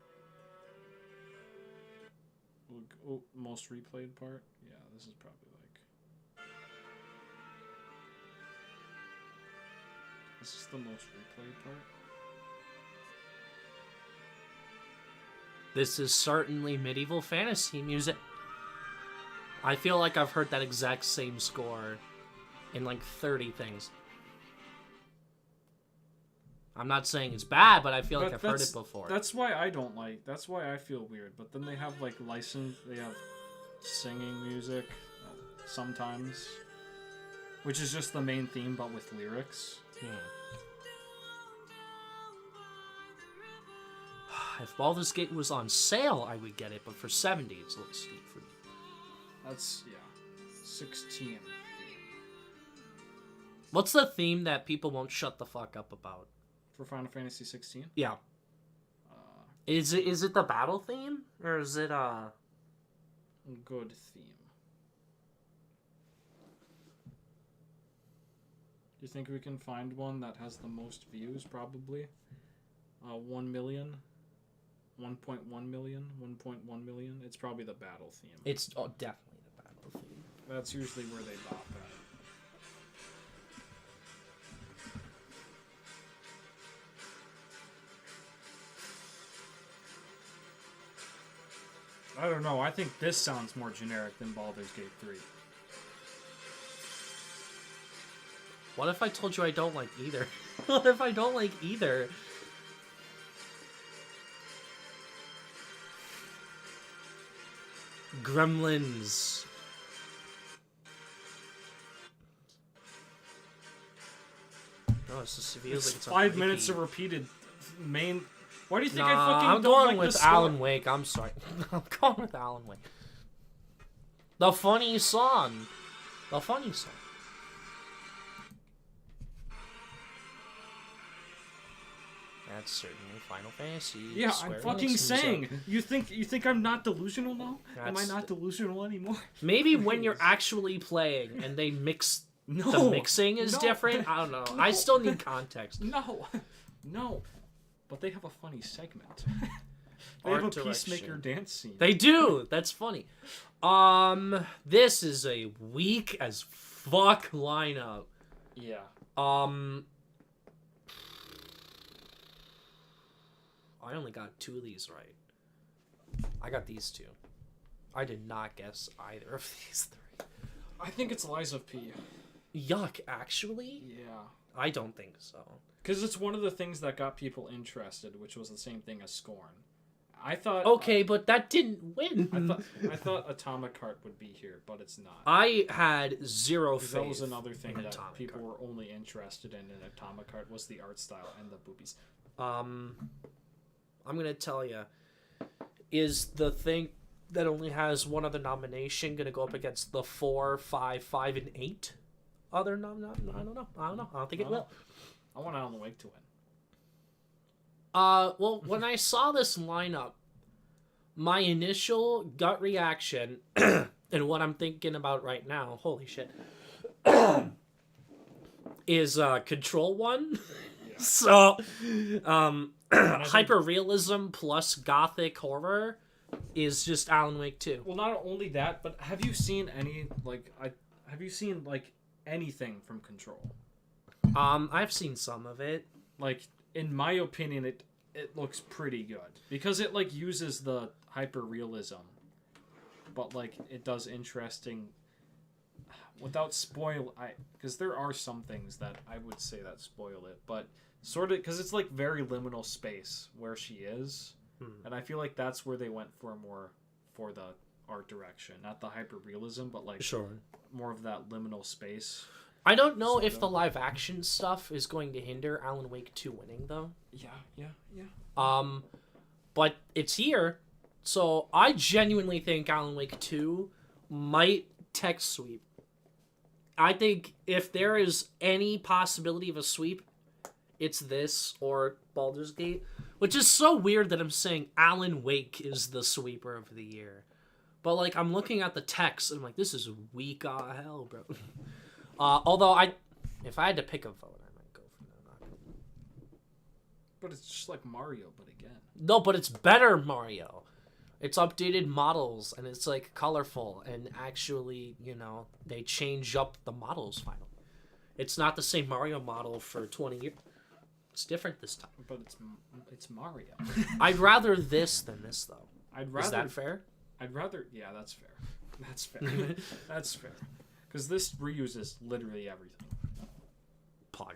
Oh, most replayed part? Yeah, this is probably like... This is the most replayed part? This is certainly medieval fantasy music. I feel like I've heard that exact same score in like 30 things. I'm not saying it's bad, but I feel like I've heard it before. That's why I don't like. That's why I feel weird. But then they have like they have singing music sometimes, which is just the main theme but with lyrics. If Baldur's Gate was on sale, I would get it, but for 70, it's a little steep for me. That's 16. What's the theme that people won't shut the fuck up about? For Final Fantasy 16? Yeah. Is it the battle theme? Or is it good theme? Do you think we can find one that has the most views, probably? 1 million? 1.1 million? 1.1 million? It's probably the battle theme. It's definitely the battle theme. That's usually where they bop at. I don't know. I think this sounds more generic than Baldur's Gate 3. What if I told you I don't like either? What if I don't like either? Gremlins. Oh, it's just feels like it's 5 minutes of repeated main. Why do you think nah, I fucking I'm don't going like with this Alan Wake. I'm sorry. I'm going with Alan Wake. The funny song. The funny song. That's certainly Final Fantasy. Yeah, Square I'm fucking Enix saying. music. You think I'm not delusional now? Am I That's- not delusional anymore? Maybe when you're actually playing and they mix the mixing is different. I don't know. No. I still need context. No. But they have a funny segment. They Art have a direction. Peacemaker dance scene. They do. That's funny. This is a weak as fuck lineup. Yeah. I only got 2 of these right. I got these 2. I did not guess either of these 3. I think it's Lies of P. Yuck, actually? Yeah. I don't think so. Because it's one of the things that got people interested, which was the same thing as Scorn. I thought. Okay, but that didn't win. I thought Atomic Heart would be here, but it's not. I had zero faith. That was another thing that Atomic people Heart. were only interested in Atomic Heart was the art style and the boobies. I'm gonna tell you, is the thing that only has one other nomination gonna go up against the 4, 5, 5, and 8 other I don't know. I don't think it will. I want Alan Wake to win. Well, when I saw this lineup, my initial gut reaction and what I'm thinking about right now, holy shit, is Control 1. Yeah. So, hyper-realism plus gothic horror is just Alan Wake 2. Well, not only that, but have you seen any, anything from Control? I've seen some of it. Like, in my opinion, it looks pretty good. Because it, uses the hyper-realism. But, it does interesting... Without spoil... Because there are some things that I would say that spoil it. But, sort of... Because it's, very liminal space where she is. And I feel like that's where they went for the art direction. Not the hyper-realism, but, sure. more of that liminal space. I don't know if the live action stuff is going to hinder Alan Wake 2 winning, though. Yeah. But it's here, so I genuinely think Alan Wake 2 might tech sweep. I think if there is any possibility of a sweep, it's this or Baldur's Gate, which is so weird that I'm saying Alan Wake is the sweeper of the year. But, I'm looking at the text, and I'm like, this is weak as hell, bro. Although if I had to pick a vote, I might go for that. But it's just like Mario, but again. No, but it's better Mario. It's updated models, and it's, colorful, and actually, they change up the models finally. It's not the same Mario model for 20 years. It's different this time. But it's Mario. I'd rather this than this, though. Is that fair? Yeah, that's fair. That's fair. That's fair. Because this reuses literally everything. Pod.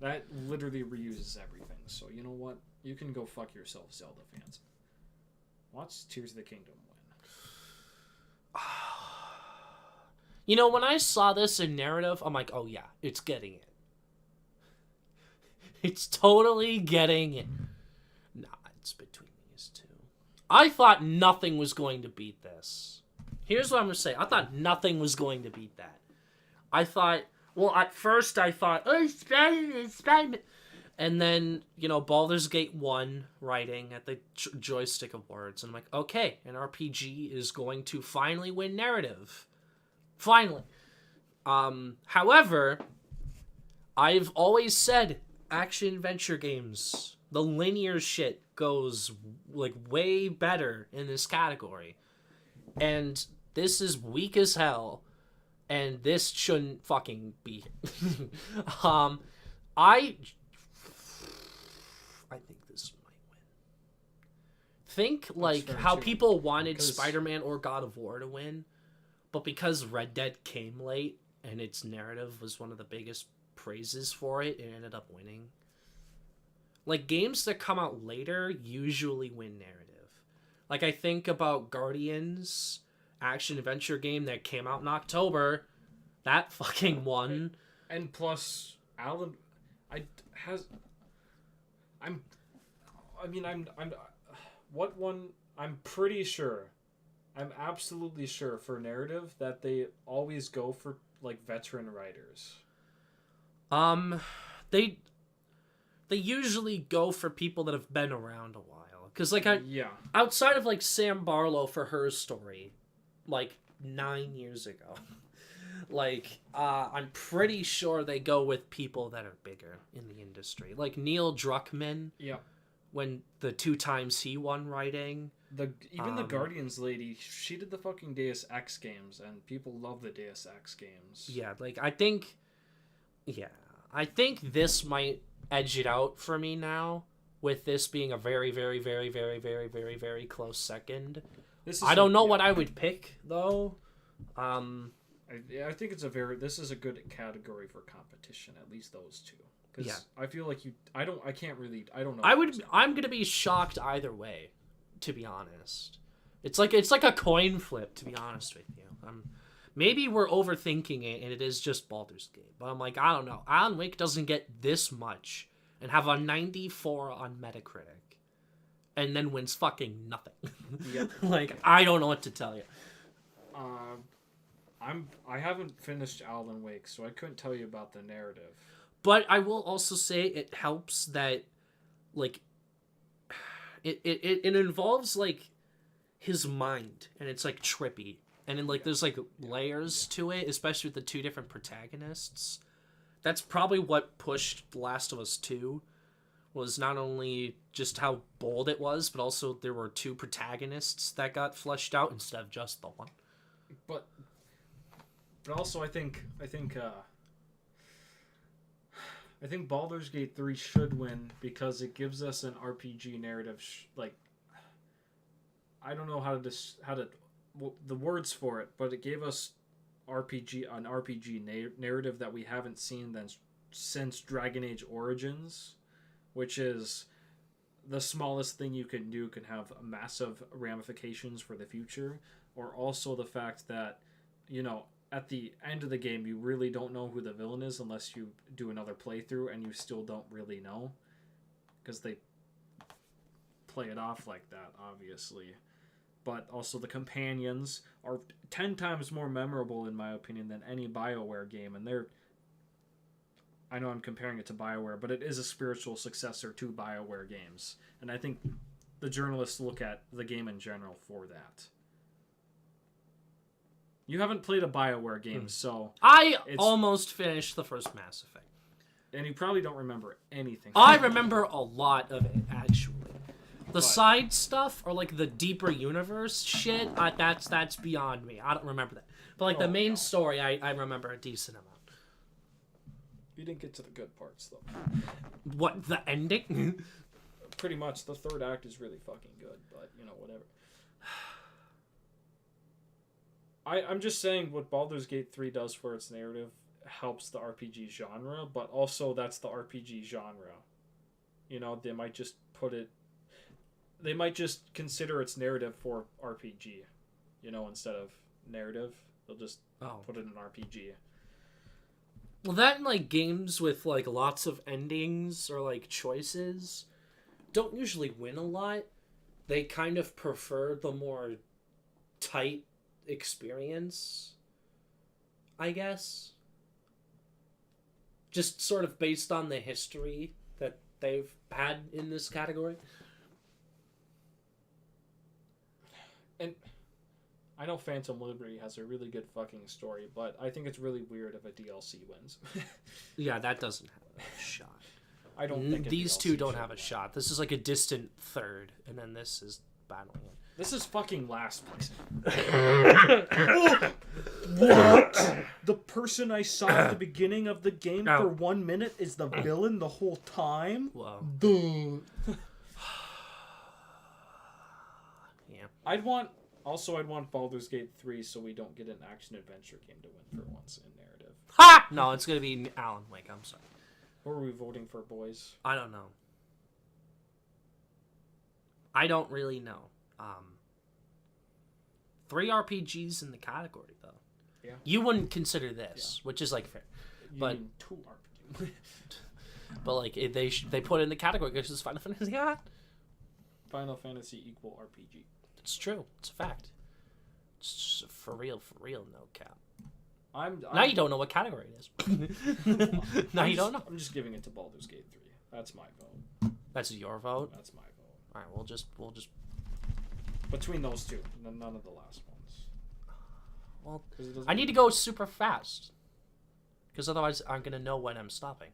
That literally reuses everything. So you know what? You can go fuck yourself, Zelda fans. Watch Tears of the Kingdom win. When I saw this in narrative, I'm like, oh yeah, it's getting it. It's totally getting it. Nah, it's between these two. I thought nothing was going to beat this. Here's what I'm going to say. I thought nothing was going to beat that. I thought, at first I thought, oh, it's Spider-Man. And then, Baldur's Gate 1 writing at the joystick of words. And I'm like, okay, an RPG is going to finally win narrative. Finally. However, I've always said action-adventure games, the linear shit goes, way better in this category. And this is weak as hell, and this shouldn't fucking be. I think this might win. Think how people wanted Spider-Man or God of War to win, but because Red Dead came late and its narrative was one of the biggest praises for it, it ended up winning. Games that come out later usually win narrative. I think about Guardians, action-adventure game that came out in October. That fucking won. And plus, Alan... What one... I'm pretty sure... I'm absolutely sure for narrative that they always go for, veteran writers. They usually go for people that have been around a while. Because, outside of, Sam Barlow for her story, 9 years ago, I'm pretty sure they go with people that are bigger in the industry. Neil Druckmann. Yeah. When the 2 times he won writing. The Guardians lady, she did the fucking Deus Ex games, and people love the Deus Ex games. Yeah, I think this might edge it out for me now, with this being a very, very, very, very, very, very, very close second. I don't know what I would pick, though. I think this is a good category for competition, at least those two. Because Yeah. I feel like I don't know. I'm gonna be shocked either way, to be honest. It's like a coin flip, to be honest with you. Maybe we're overthinking it, and it is just Baldur's Gate. But I'm like, I don't know. Alan Wake doesn't get this much and have a 94 on Metacritic, and then wins fucking nothing. Yep. Like, I don't know what to tell you. I haven't finished Alan Wake, so I couldn't tell you about the narrative. But I will also say it helps that, like, it involves, like, his mind, and it's, like, trippy. And then, like, there's, like, layers to it, especially with the two different protagonists. That's probably what pushed The Last of Us 2, was not only just how bold it was, but also there were two protagonists that got fleshed out instead of just the one. But also, I think Baldur's Gate 3 should win because it gives us an RPG narrative. I don't know how to the words for it, but it gave us an RPG narrative that we haven't seen since Dragon Age Origins, which is the smallest thing you can do can have massive ramifications for the future, or also the fact that, at the end of the game, you really don't know who the villain is unless you do another playthrough, and you still don't really know, because they play it off like that, obviously. But also the companions are 10 times more memorable, in my opinion, than any BioWare game, and I know I'm comparing it to BioWare, but it is a spiritual successor to BioWare games, and I think the journalists look at the game in general for that. You haven't played a BioWare game, so... I almost finished the first Mass Effect. And you probably don't remember anything. I remember a lot of it, actually. The side stuff, or like the deeper universe shit, that's beyond me. I don't remember that. But like the main story, I remember a decent amount. You didn't get to the good parts, though. What, the ending? Pretty much. The third act is really fucking good, but, whatever. I'm just saying what Baldur's Gate 3 does for its narrative helps the RPG genre, but also that's the RPG genre. They might just they might just consider its narrative for RPG, instead of narrative. They'll just put it in RPG. Well, that and, like, games with, like, lots of endings or, like, choices don't usually win a lot. They kind of prefer the more tight experience, I guess. Just sort of based on the history that they've had in this category. And I know Phantom Liberty has a really good fucking story, but I think it's really weird if a DLC wins. Yeah, that doesn't have a shot. I don't think these two don't have a shot. This is like a distant third, and then this is battling it. This is fucking last place. What? The person I saw at the beginning of the game for 1 minute is the villain the whole time? Whoa. Duh. Yeah. I'd want Baldur's Gate 3 so we don't get an action-adventure game to win for once in narrative. Ha! No, it's going to be Alan Wake. I'm sorry. Who are we voting for, boys? I don't know. I don't really know. 3 RPGs in the category, though. Yeah. You wouldn't consider this, which is, like, fair. But 2 RPGs. But, like, they put it in the category because it's Final Fantasy. Yeah. Final Fantasy equal RPG. It's true. It's a fact. It's just for real, no cap. Now you don't know what category it is. Now you don't know. I'm just giving it to Baldur's Gate 3. That's my vote. That's your vote? That's my vote. All right, we'll just between those two, none of the last ones. Well, I need to go super fast, because otherwise I'm gonna know when I'm stopping.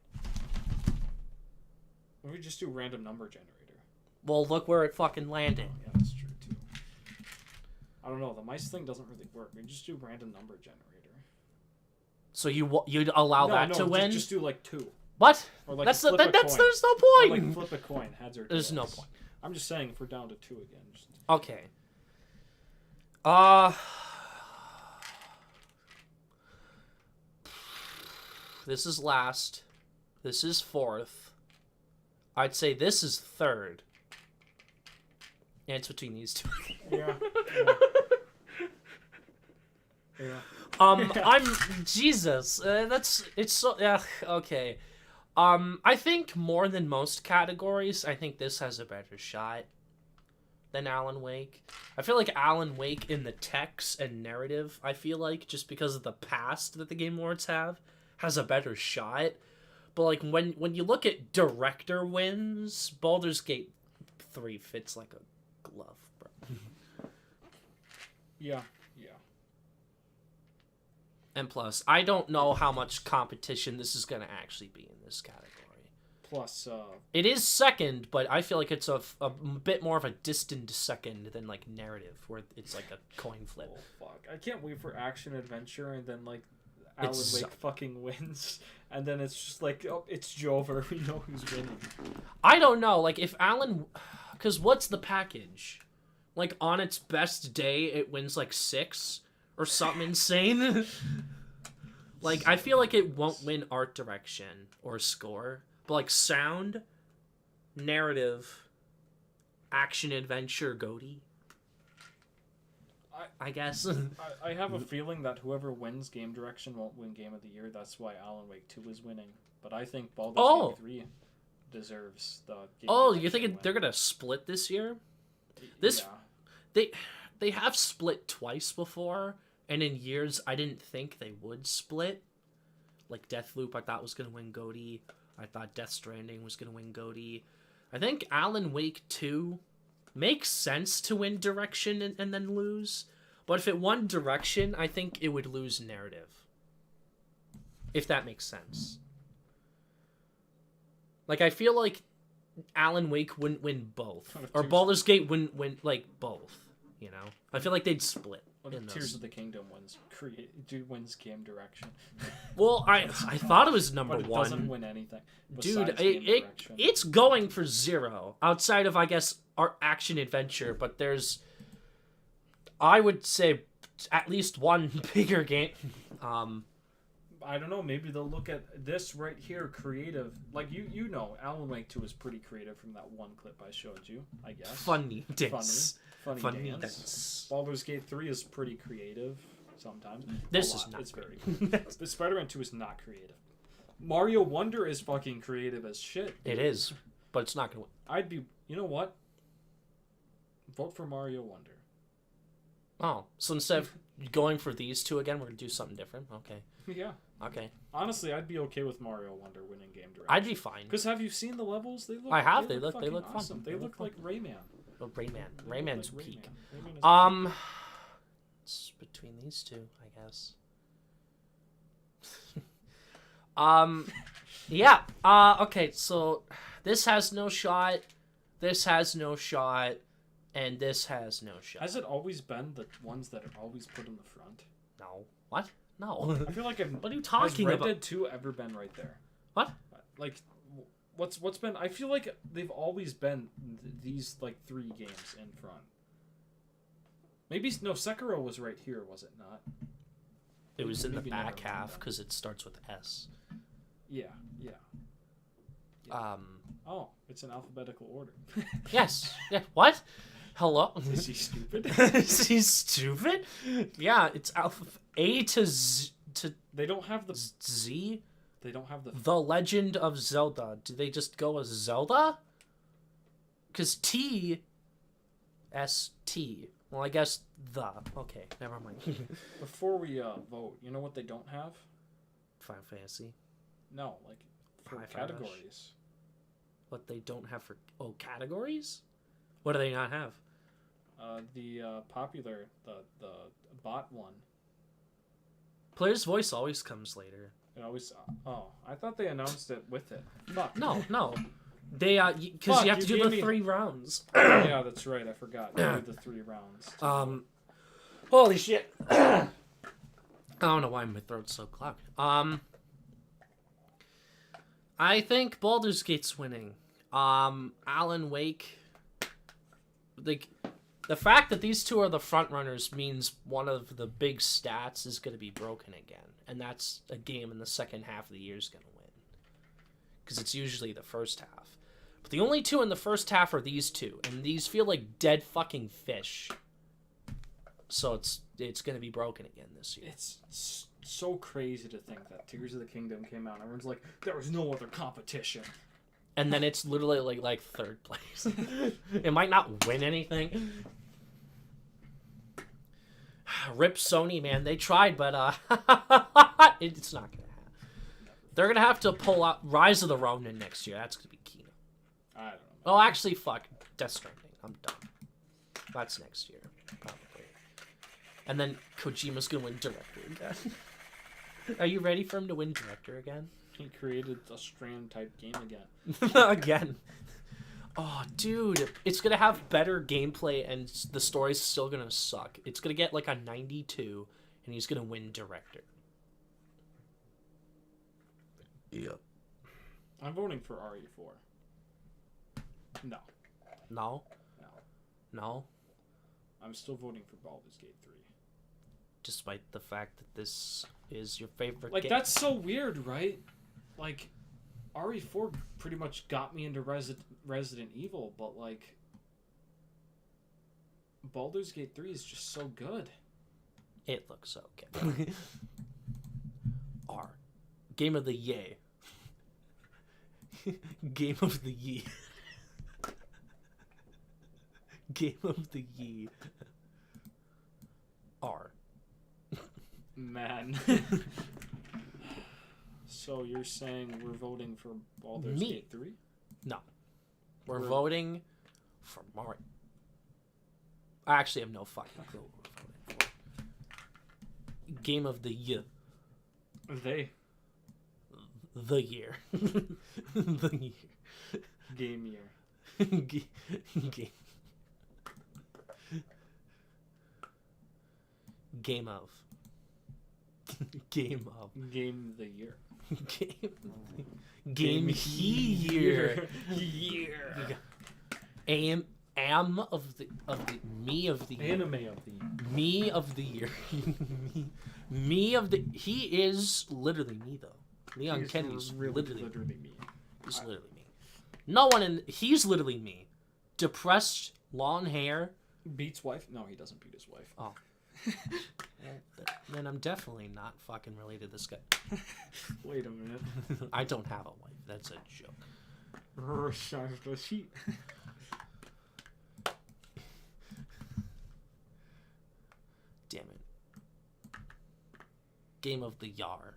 We just do random number generator. Well, look where it fucking landed. Yeah, that's true too. I don't know. The mice thing doesn't really work. We just do random number generator. So you'd allow that to win? Just do like 2. What? Or like that's flip a coin. There's no Or point. like flip a coin, heads or tails. There's no point. I'm just saying if we're down to 2 again. Okay. This is last. This is fourth. I'd say this is third. And it's between these two. Yeah. Yeah. I'm Jesus. It's so okay. I think more than most categories, I think this has a better shot than Alan Wake. I feel like Alan Wake in the text and narrative, I feel like, just because of the past that the Game Awards have, has a better shot. But like when you look at director wins, Baldur's Gate 3 fits like a glove, bro. Yeah. And plus, I don't know how much competition this is going to actually be in this category. Plus, it is second, but I feel like it's a bit more of a distant second than like narrative, where it's like a coin flip. Oh fuck! I can't wait for action adventure, and then like Alan Wake fucking wins, and then it's just like, oh, it's Jover. We know who's winning. I don't know, like if Alan, because what's the package? Like on its best day, it wins like 6 or something insane. Like I feel like it won't win art direction or score. But like sound, narrative, action adventure, GOTY. I guess. I have a feeling that whoever wins game direction won't win game of the year. That's why Alan Wake 2 is winning. But I think Baldur's Gate 3 deserves the game you think they're gonna split this year? They have split twice before, and in years I didn't think they would split. Like Deathloop, I thought was gonna win GOTY. I thought Death Stranding was going to win GOTY. I think Alan Wake 2 makes sense to win direction and then lose. But if it won direction, I think it would lose narrative. If that makes sense. Like, I feel like Alan Wake wouldn't win both. Or Baldur's Gate wouldn't win, like, both. You know? I feel like they'd split. What if Tears of the Kingdom wins game direction? Well, I thought it was number but it one. Doesn't win anything. Dude, it's going for 0 outside of, I guess, art action adventure. But there's, I would say, at least one bigger game. I don't know. Maybe they'll look at this right here, creative. Like you know, Alan Wake 2 is pretty creative from that one clip I showed you. I guess. Funny dance. Funny dance. Baldur's Gate 3 is pretty creative sometimes. This is not. It's very creative. The Spider-Man 2 is not creative. Mario Wonder is fucking creative as shit. It is, but it's not gonna win. You know what? Vote for Mario Wonder. Oh, so instead of going for these two again, we're gonna do something different. Okay. Yeah. Okay. Honestly, I'd be okay with Mario Wonder winning game direction. I'd be fine. Because have you seen the levels? They look. I have. They look awesome. They look like Rayman. Oh, Rayman. Rayman's like peak. Rayman It's between these two, I guess. Yeah. Okay. So this has no shot. This has no shot. And this has no shot. Has it always been the ones that are always put in the front? No. What? No. I feel like what are you talking about? Has Red Dead 2 ever been right there? What? Like, what's been? I feel like they've always been these like 3 games in front. Maybe no. Sekiro was right here, was it not? It was in the back half because it starts with S. Yeah. Oh, it's in alphabetical order. Yes. Yeah. What? Hello? Is he stupid? Is he stupid? Yeah, it's A to Z to. They don't have the Z. They don't have the. The Legend of Zelda. Do they just go as Zelda? Because T. S T. Well, I guess the. Okay, never mind. Before we vote, you know what they don't have? Final Fantasy. No, like for categories. What they don't have for categories? What do they not have? The popular the bot one. Player's voice always comes later. It always. Oh, I thought they announced it with it. Fuck. No. They because you have to do the 3 rounds. Yeah, that's right. I forgot. You do the 3 rounds. Holy shit. I don't know why my throat's so clogged. I think Baldur's Gate's winning. Alan Wake. Like, the fact that these two are the front runners means one of the big stats is going to be broken again, and that's a game in the second half of the year is going to win. because it's usually the first half. But the only two in the first half are these two, and these feel like dead fucking fish. So it's gonna be broken again this year. It's so crazy to think that Tears of the Kingdom came out and everyone's like, there was no other competition. And then it's literally like third place. It might not win anything. Rip Sony, man. They tried, but it's not gonna happen. They're gonna have to pull out Rise of the Ronin next year. That's gonna be key. I don't know. Oh, actually, fuck. Death Stranding. I'm done. That's next year, probably. And then Kojima's gonna win director again. Are you ready for him to win director again? He created a Strand type game again. Again. Oh, dude. It's gonna have better gameplay and the story's still gonna suck. It's gonna get like a 92 and he's gonna win director. Yep. I'm voting for RE4. No. No? No. No? I'm still voting for Baldur's Gate 3. Despite the fact that this is your favorite Like, game. that's so weird, right? Like, RE4 pretty much got me into Resident Evil, but, like, Baldur's Gate 3 is just so good. It looks okay. R. Game of the Yay. Game of the Yee. Game of the Yee. R. Man. So you're saying we're voting for Baldur's Me. Gate 3? No. We're voting for Mario. I actually have no fucking clue what we're voting for. Game of the Year. They. The year. The year. Game year. Game. Game of. Game of. Game the year. Game year. Year. Am of the me of the year. Anime of the year. Me of the year. me of the. He is literally me though. Leon Kennedy's literally me. He's literally me. No one in. He's literally me. Depressed, long hair. Beats wife? No, he doesn't beat his wife. Oh. Then I'm definitely not fucking related to this guy. Wait a minute. I don't have a wife. That's a joke. Sheet. Damn it. Game of the Yar.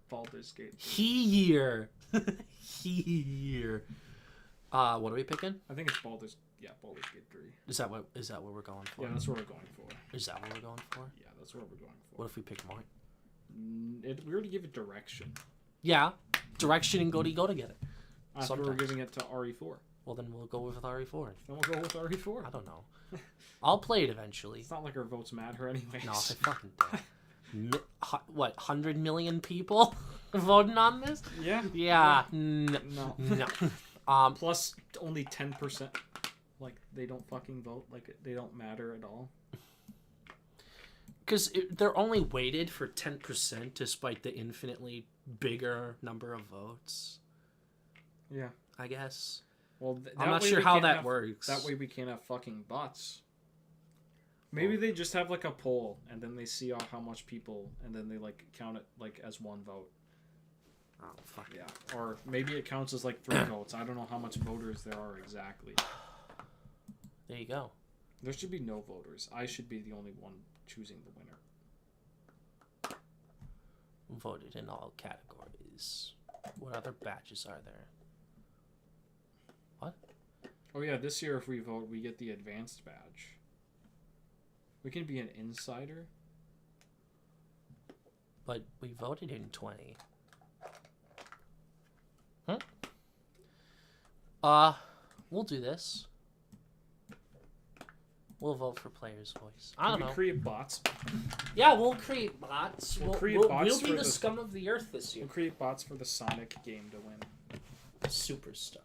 Baldur's Gate. Here. Here. What are we picking? I think it's Baldur's Gate 3. Is that what we're going for? Yeah, that's what we're going for. Is that what we're going for? Yeah, that's what we're going for. What if we pick Mark? We already give it direction. Yeah. Direction and go together. After we're giving it to RE4. Well, then we'll go with RE4. Then we'll go with RE4. I don't know. I'll play it eventually. It's not like our votes matter anyways. No, they fucking don't. What, 100 million people voting on this? Yeah. Yeah. No. No. Plus only 10%. Like, they don't fucking vote. Like, they don't matter at all. Because they're only weighted for 10% despite the infinitely bigger number of votes. Yeah. I guess. Well, I'm not sure how that works. That way we can't have fucking bots. Maybe they just have like a poll and then they see how much people and then they like count it like as one vote. Oh, fuck. Yeah. Or maybe it counts as like 3 votes. I don't know how much voters there are exactly. There you go. There should be no voters. I should be the only one choosing the winner. Voted in all categories. What other badges are there? What? Oh yeah, this year if we vote, we get the advanced badge. We can be an insider. But we voted in 20. We'll do this. We'll vote for player's voice. I don't know. Create bots. Yeah, we'll create bots. We'll create bots we'll be for the scum of the earth this year. We'll create bots for the Sonic game to win. Superstars.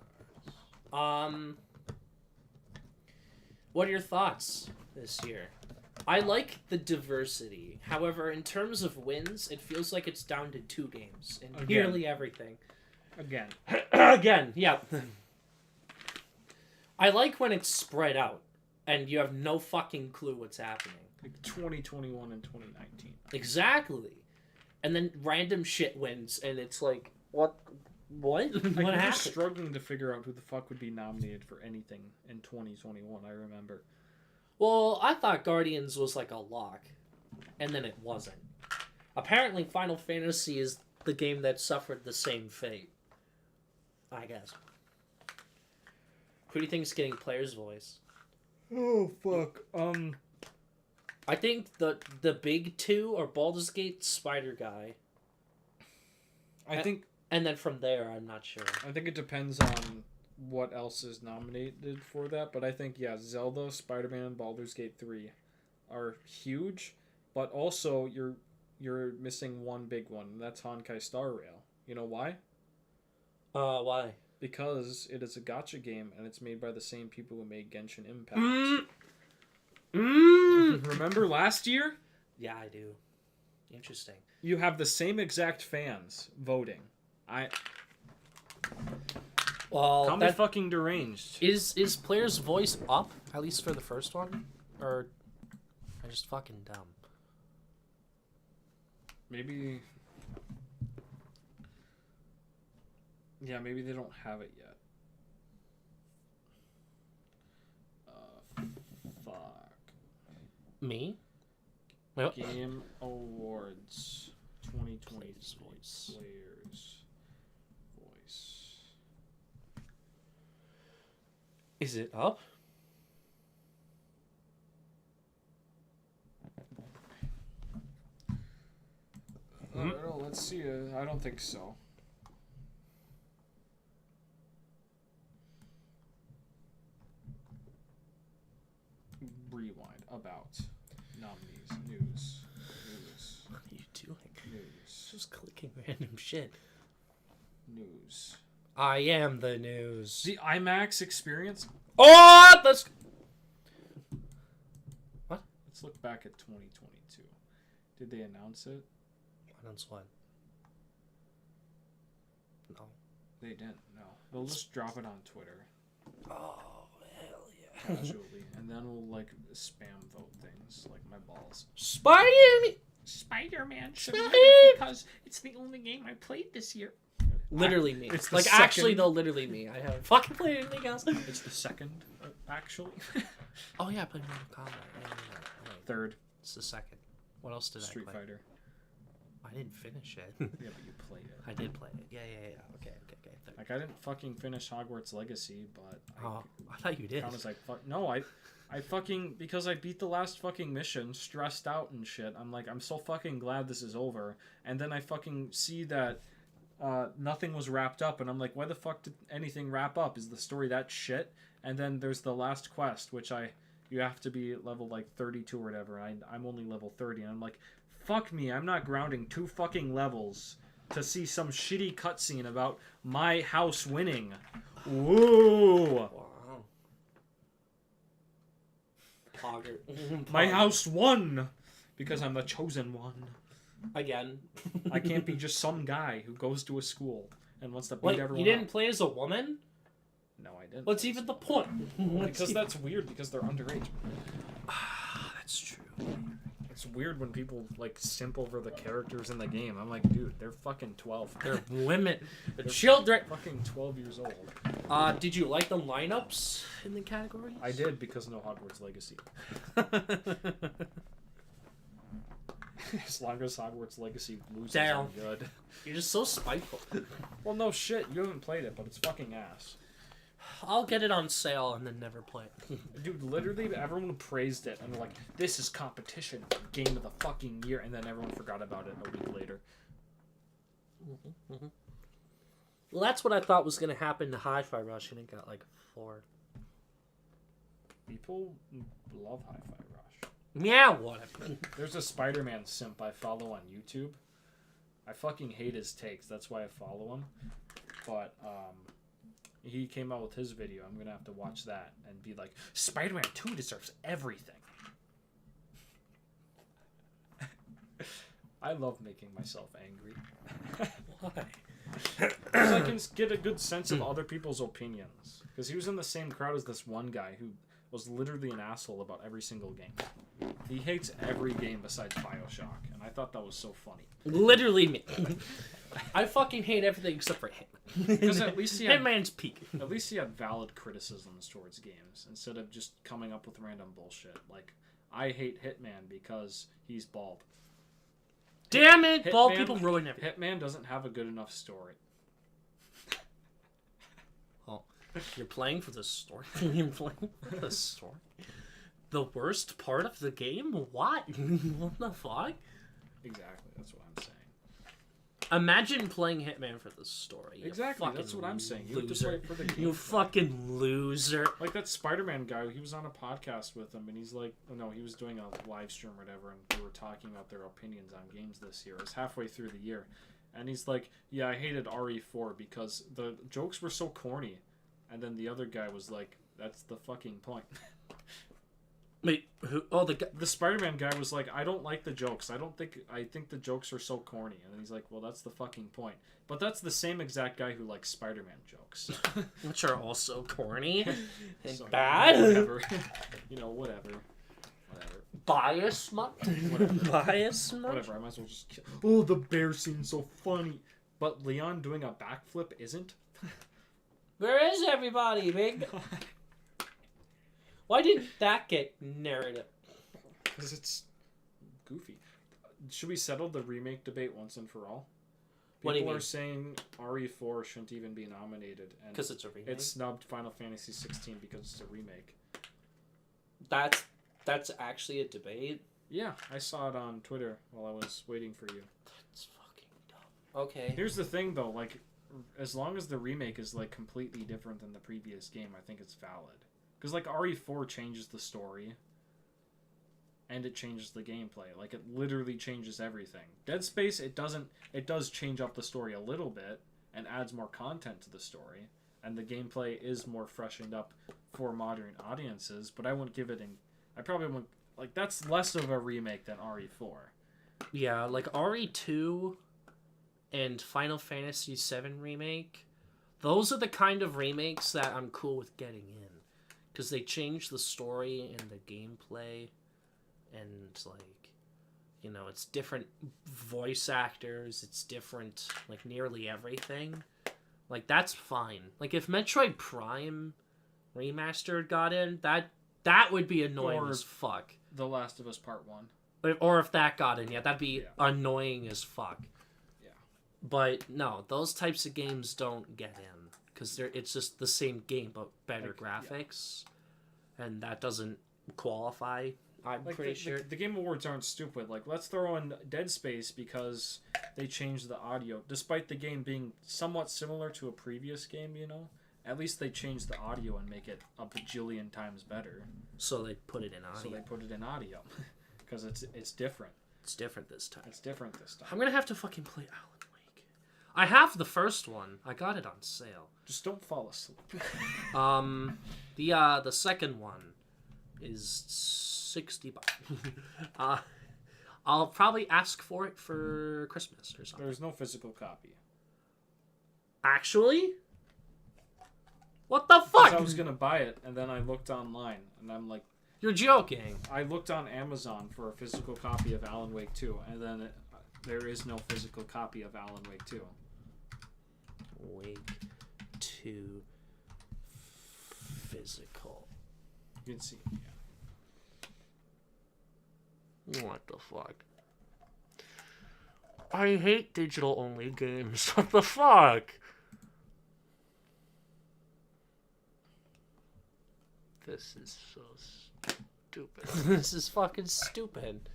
What are your thoughts this year? I like the diversity. However, in terms of wins, it feels like it's down to 2 games in nearly everything. Again. Again, yeah. I like when it's spread out and you have no fucking clue what's happening. Like 2021 and 2019. Exactly. And then random shit wins and it's like, what? What We were happened? struggling to figure out who the fuck would be nominated for anything in 2021, I remember. Well, I thought Guardians was like a lock, and then it wasn't. Apparently, Final Fantasy is the game that suffered the same fate. I guess. Who do you think is getting player's voice? Oh, fuck. I think the big 2 are Baldur's Gate, Spider Guy. And then from there, I'm not sure. I think it depends on what else is nominated for that, but I think, yeah, Zelda, Spider-Man, Baldur's Gate 3 are huge, but also you're missing one big one, and that's Honkai Star Rail. You know why? Why? Because it is a gacha game, and it's made by the same people who made Genshin Impact. Remember last year? Yeah, I do. Interesting. You have the same exact fans voting. Well, Call me fucking deranged. Is player's voice up, at least for the first one? Or I'm just fucking dumb? Maybe... Yeah, maybe they don't have it yet. Fuck. Me? Game Awards 2020 Players Voice. Is it up? I don't know, let's see. I don't think so. Rewind. About. Nominees. News. What are you doing? News. Just clicking random shit. News. I am the news. The IMAX experience? Oh, let's... What? Let's look back at 2022. Did they announce it? Announce what? No. They didn't, no. They'll just drop it on Twitter. Oh, hell yeah. Casually. And then we'll, like, spam vote things, like my balls. Spider-Man! Spider-Man because it's the only game I played this year. Literally me. It's the like, second... actually, though, literally me. I haven't fucking played anything else. It's the second, actually. Oh, yeah, I played Mortal Kombat. Yeah. Third. It's the second. What else did Street I play? Fighter. I didn't finish it. Yeah, but you played it. I did play it. Yeah. Okay. Third. Like, I didn't fucking finish Hogwarts Legacy, but... I thought you did. I was like, fuck... No, I fucking... Because I beat the last fucking mission, stressed out and shit. I'm like, I'm so fucking glad this is over. And then I fucking see that nothing was wrapped up, and I'm like, why the fuck did anything wrap up? Is the story that shit? And then there's the last quest, which you have to be level, like, 32 or whatever. I'm only level 30, and I'm like, fuck me, I'm not grounding 2 fucking levels to see some shitty cutscene about my house winning. Woo! Wow. Pogger. My house won! Because I'm the chosen one. Again. I can't be just some guy who goes to a school and wants to beat Wait, everyone you didn't up. play as a woman? No, I didn't. What's even the point? Because that's weird, because they're underage. That's true. It's weird when people, like, simp over the characters in the game. I'm like, dude, they're fucking 12. They're women. They're children. Fucking 12 years old. Did you like the lineups in the categories? I did, because no Hogwarts Legacy. As long as Hogwarts Legacy loses, I'm good. You're just so spiteful. Well, no shit. You haven't played it, but it's fucking ass. I'll get it on sale and then never play it. Dude, literally everyone praised it, and they're like, this is competition. Game of the fucking year. And then everyone forgot about it a week later. Well, that's what I thought was going to happen to Hi-Fi Rush, and it got like 4. People love Hi-Fi Rush. Yeah, whatever. There's a Spider-Man simp I follow on YouTube. I fucking hate his takes. That's why I follow him. But, he came out with his video. I'm going to have to watch that and be like, Spider-Man 2 deserves everything. I love making myself angry. Why? Because I can get a good sense of other people's opinions. Because he was in the same crowd as this one guy who was literally an asshole about every single game. He hates every game besides Bioshock, and I thought that was so funny. Literally me. I fucking hate everything except for Hitman. Because at least he had, Hitman's peak. at least he had valid criticisms towards games, instead of just coming up with random bullshit. Like, I hate Hitman because he's bald. Damn it! Bald people ruin everything. Hitman doesn't have a good enough story. Oh, you're playing for the story? You're playing for the story? The worst part of the game? What? What the fuck? Exactly, that's what I'm saying. Imagine playing Hitman for the story. Exactly, that's what I'm saying. You have to play for the game. You fucking loser. Like that Spider-Man guy, he was on a podcast with him, and he's like, oh no, he was doing a live stream or whatever, and they were talking about their opinions on games this year. It was halfway through the year. And he's like, yeah, I hated RE4 because the jokes were so corny. And then the other guy was like, that's the fucking point. Wait, who? Oh, the Spider-Man guy was like, I don't like the jokes. I think the jokes are so corny. And then he's like, well, that's the fucking point. But that's the same exact guy who likes Spider-Man jokes. Which are also corny and So, bad. Whatever. Whatever. Bias much? Bias much? Whatever, I might as well just kill. Oh, the bear scene's so funny. But Leon doing a backflip isn't? Where is everybody, big? Why did that get narrative? Because it's goofy. Should we settle the remake debate once and for all? What do you People mean? are saying RE4 shouldn't even be nominated. Because it's a remake? It snubbed Final Fantasy 16 because it's a remake. That's actually a debate? Yeah, I saw it on Twitter while I was waiting for you. That's fucking dumb. Okay. Here's the thing, though. Like, as long as the remake is, like, completely different than the previous game, I think it's valid. Because, like, RE4 changes the story. And it changes the gameplay. Like, it literally changes everything. Dead Space, it does change up the story a little bit. And adds more content to the story. And the gameplay is more freshened up for modern audiences. But I wouldn't give it I probably wouldn't... Like, that's less of a remake than RE4. Yeah, like RE2 and Final Fantasy VII Remake, those are the kind of remakes that I'm cool with getting in. Because they change the story and the gameplay, and, like, you know, it's different voice actors, it's different, like, nearly everything. Like, that's fine. Like, if Metroid Prime Remastered got in, that would be annoying as fuck. The Last of Us Part 1. Or if that got in, yeah, that'd be annoying as fuck. Yeah. But no, those types of games don't get in because it's just the same game but better graphics, and that doesn't qualify. I'm pretty sure the Game Awards aren't stupid. Like, let's throw in Dead Space because they changed the audio, despite the game being somewhat similar to a previous game. You know, at least they changed the audio and make it a bajillion times better. So they put it in audio. Because it's different. It's different this time. I'm gonna have to fucking play Alan Wake. I have the first one. I got it on sale. Just don't fall asleep. The second one is $60. I'll probably ask for it for Christmas or something. There's no physical copy. Actually? What the fuck? I was gonna buy it, and then I looked online, and I'm like, you're joking. I looked on Amazon for a physical copy of Alan Wake 2, and then there is no physical copy of Alan Wake 2. Wake 2 physical. You can see, yeah. What the fuck? I hate digital only games. What the fuck? This is so stupid. This is fucking stupid.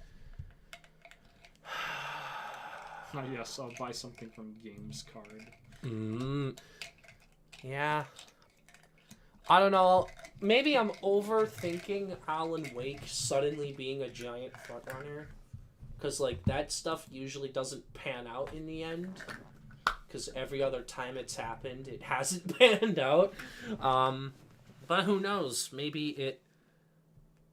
Yes, I'll buy something from Games Card. Yeah. I don't know. Maybe I'm overthinking Alan Wake suddenly being a giant frontrunner. Because, like, that stuff usually doesn't pan out in the end. Because every other time it's happened, it hasn't panned out. But who knows? Maybe it...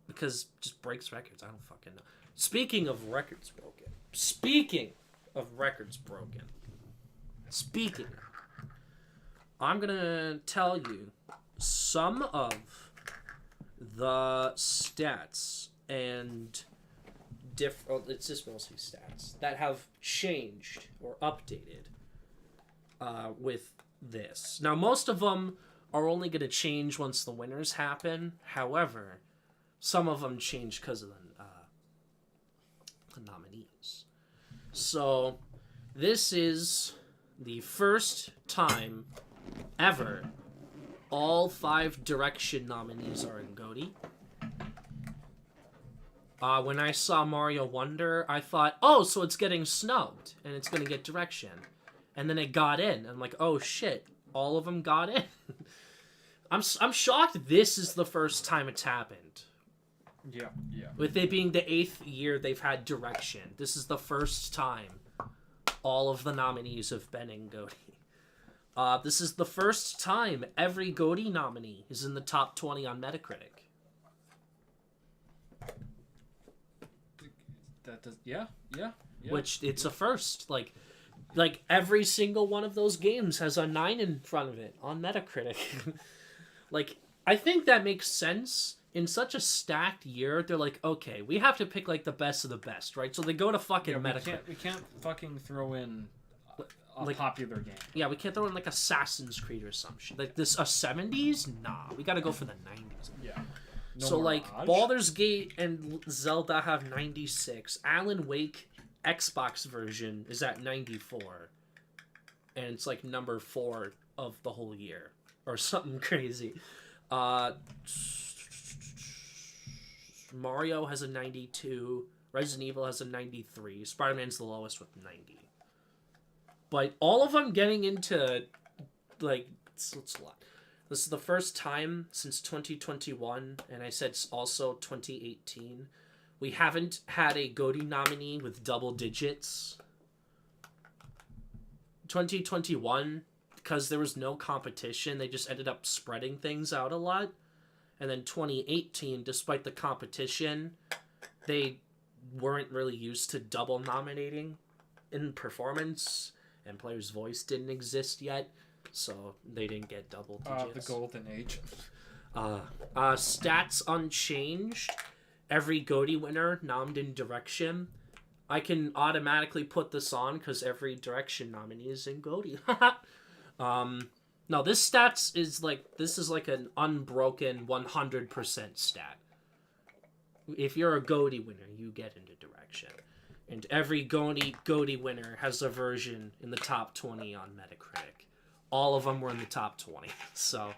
Because it just breaks records. I don't fucking know. Speaking of records broken, speaking of records broken, I'm gonna tell you some of the stats and it's just mostly stats that have changed or updated with this. Now, most of them are only going to change once the winners happen. However, some of them change because of the nominees. So, this is the first time ever all 5 Direction nominees are in GOTY. When I saw Mario Wonder, I thought, oh, so it's getting snubbed, and it's going to get Direction. And then it got in. I'm like, oh, shit, all of them got in. I'm shocked this is the first time it's happened. Yeah. With it being the 8th year they've had Direction. This is the first time all of the nominees have been in GOTY. This is the first time every GOTY nominee is in the top 20 on Metacritic. That does, yeah. Which, it's a first. Like every single one of those games has a 9 in front of it on Metacritic. Like, I think that makes sense. In such a stacked year, they're like, okay, we have to pick, like, the best of the best, right? So they go to fucking Metacritic. We can't fucking throw in a popular game. Yeah, we can't throw in, like, Assassin's Creed or some shit. Like, this, a 70s? Nah, we gotta go for the 90s. Yeah. No so, like, Baldur's Gate and Zelda have 96. Alan Wake Xbox version is at 94. And it's, like, number 4 of the whole year. Or something crazy. Mario has a 92. Resident Evil has a 93. Spider-Man's the lowest with 90. But all of them getting into, like, it's a lot. This is the first time since 2021, and I said also 2018, we haven't had a GOTY nominee with double digits. 2021, because there was no competition, they just ended up spreading things out a lot. And then 2018, despite the competition, they weren't really used to double nominating in performance, and Player's Voice didn't exist yet, so they didn't get double digits. The golden age. Stats unchanged. Every GOTY winner nommed in Direction. I can automatically put this on because every Direction nominee is in GOTY. No, this stats is this is like an unbroken 100% stat. If you're a GOTY winner, you get into Direction. And every GOTY winner has a version in the top 20 on Metacritic. All of them were in the top 20. So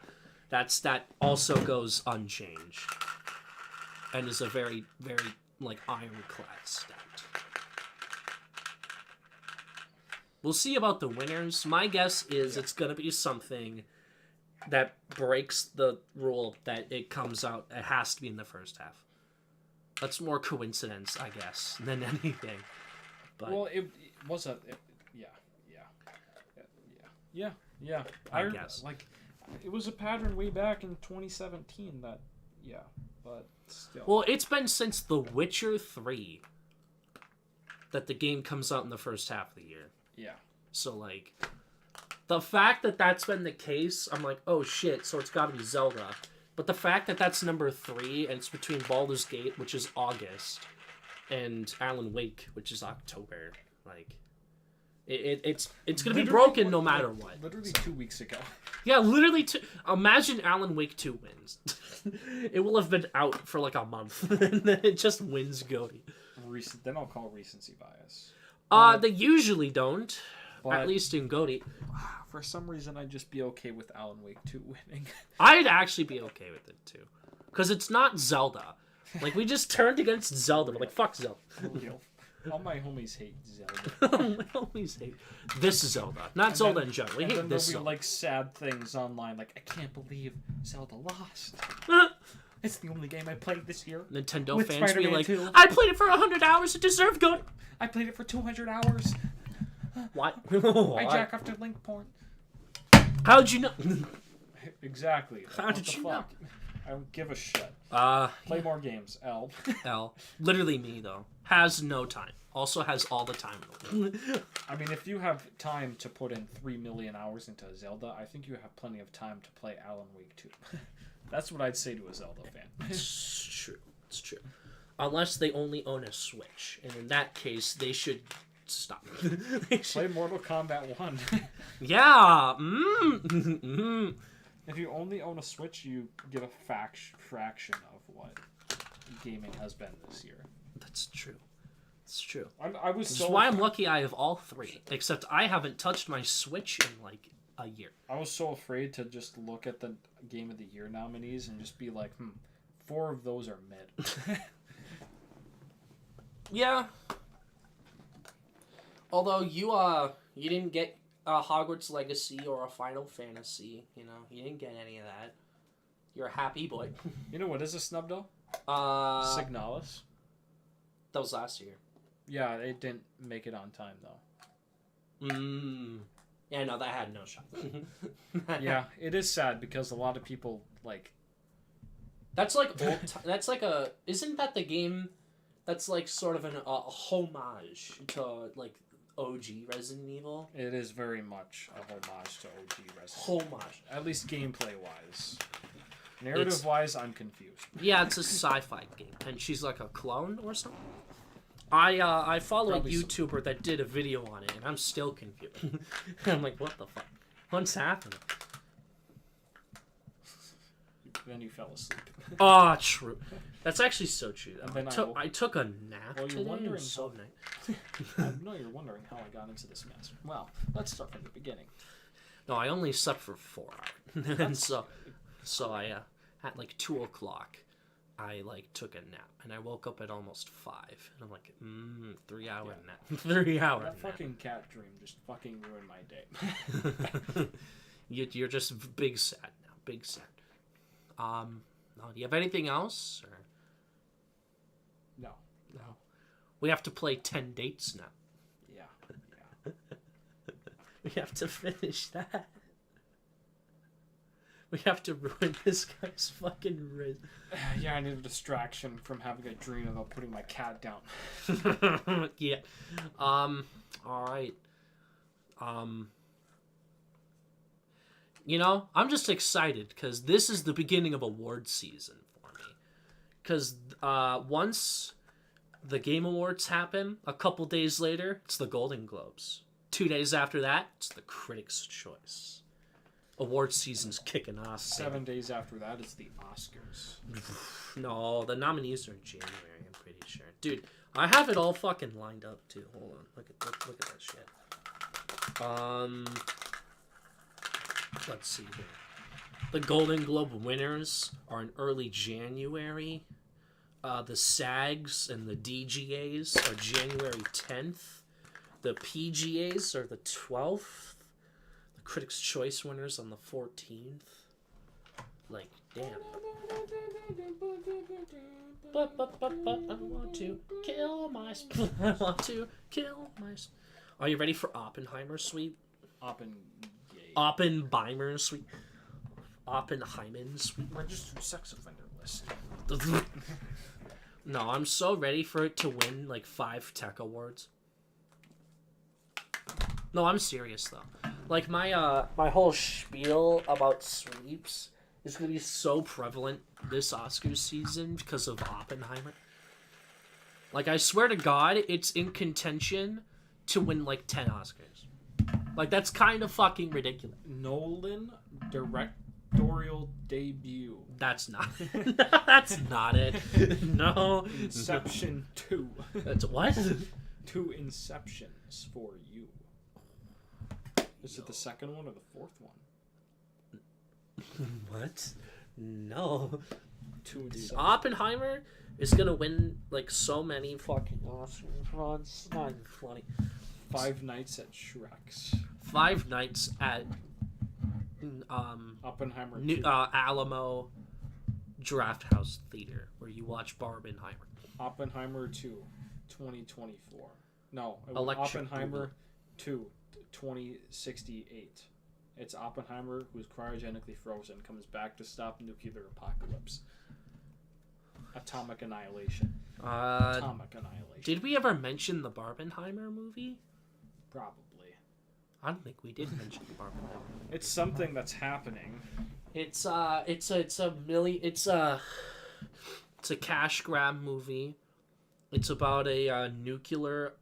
that also goes unchanged. And is a very, very, ironclad stat. We'll see about the winners. My guess is it's going to be something that breaks the rule that it comes out. It has to be in the first half. That's more coincidence, I guess, than anything. But well, it was a... Yeah. I guess. It was a pattern way back in 2017 that... Yeah, but still. Well, it's been since The Witcher 3 that the game comes out in the first half of the year. Yeah. So, the fact that that's been the case, I'm like, oh shit, so it's gotta be Zelda. But the fact that that's number 3, and it's between Baldur's Gate, which is August, and Alan Wake, which is October, it's gonna be broken no matter what. Literally 2 weeks ago. Yeah, literally imagine Alan Wake 2 wins. It will have been out for a month, and then it just wins GOTY. Then I'll call recency bias. They usually don't. At least in GOTY. For some reason, I'd just be okay with Alan Wake 2 winning. I'd actually be okay with it, too. Because it's not Zelda. We just turned against Zelda. We're fuck Zelda. All my homies hate Zelda. My homies hate this Zelda. Not Zelda in general. We hate this Zelda. There'll be, sad things online, I can't believe Zelda lost. It's the only game I played this year. Nintendo with fans Spider-Man be like, 2. I played it for 100 hours. It deserved GOTY. I played it for 200 hours. What? I jack off to link porn. How'd you know? Exactly. How did you know? I don't give a shit. Play more games. L. Literally me, though. Has no time. Also has all the time. I mean, if you have time to put in 3 million hours into Zelda, I think you have plenty of time to play Alan Wake 2. That's what I'd say to a Zelda fan. It's true. It's true. Unless they only own a Switch. And in that case, they should stop. Play Mortal Kombat 1. Yeah. If you only own a Switch, you get a fraction of what gaming has been this year. That's true. It's true. I was That's why I'm lucky I have all three. Except I haven't touched my Switch in like a year. I was so afraid to just look at the Game of the Year nominees and just be like, 4 of those are mid. Yeah. Although you didn't get a Hogwarts Legacy or a Final Fantasy, you didn't get any of that. You're a happy boy. You know what is a snub though? Signalis. That was last year. Yeah, it didn't make it on time though. Yeah, no, that had no shot. Yeah, it is sad because a lot of people like. That's like old. That's like a. Isn't that the game? That's like sort of a homage to like OG Resident Evil. It is very much a homage to OG Resident Evil. Homage. At least gameplay wise. Narrative wise, I'm confused. Yeah, it's a sci-fi game, and she's like a clone or something. I follow Probably a YouTuber that did a video on it, and I'm still confused. I'm like, what the fuck? What's happening? Then you fell asleep. Oh, true. That's actually so true. I took a nap well, today. you're wondering so nice. I know you're wondering how I got into this mess. Well, let's start from the beginning. No, I only slept for 4 hours, and so I at like 2 o'clock, I like took a nap, and I woke up at almost 5, and I'm like, 3 hour nap, 3 hour. That nap. fucking cat dream just fucking ruined my day. You're just big sad now, big sad. No, do you have anything else? Or? No. We have to play 10 dates now. Yeah. We have to finish that. We have to ruin this guy's fucking wrist. Yeah, I need a distraction from having a dream about putting my cat down. Yeah. All right. I'm just excited because this is the beginning of award season for me. Because once the Game Awards happen, a couple days later, it's the Golden Globes. 2 days after that, it's the Critics' Choice. Award season's kicking off. 7 days after that, it's the Oscars. No, the nominees are in January, I'm pretty sure. Dude, I have it all fucking lined up, too. Hold on. Look at that shit. Let's see here. The Golden Globe winners are in early January. The SAGs and the DGAs are January 10th. The PGAs are the 12th. The Critics' Choice winners on the 14th. Like, damn. But I want to kill my... I want to kill my... Are you ready for Oppenheimer, sweet? Oppenheimer, sweet. Oppenheimer, sweet. Registered sex offender list. No, I'm so ready for it to win like 5 tech awards. No, I'm serious though. Like my whole spiel about sweeps is gonna be so prevalent this Oscars season because of Oppenheimer. Like I swear to God, it's in contention to win like 10 Oscars. Like that's kind of fucking ridiculous. Nolan directorial debut. That's not. That's not it. No. Inception 2. That's what? 2 Inceptions for you. Is it the second one or the fourth one? What? No. 2 Inceptions. Oppenheimer is gonna win like so many fucking Oscars. It's not even funny. 5 Nights at Shrek's. 5 Nights at Oppenheimer 2. Alamo Draft House Theater, where you watch Barbenheimer. Oppenheimer 2, 2024. No, Electric Oppenheimer Boogaloo. 2, 2068. It's Oppenheimer, who's cryogenically frozen, comes back to stop nuclear apocalypse. Atomic annihilation. Atomic Annihilation. Did we ever mention the Barbenheimer movie? Probably. I don't think we did mention the Barbenheimer movie. It's something that's happening. It's a cash grab movie. It's about a nuclear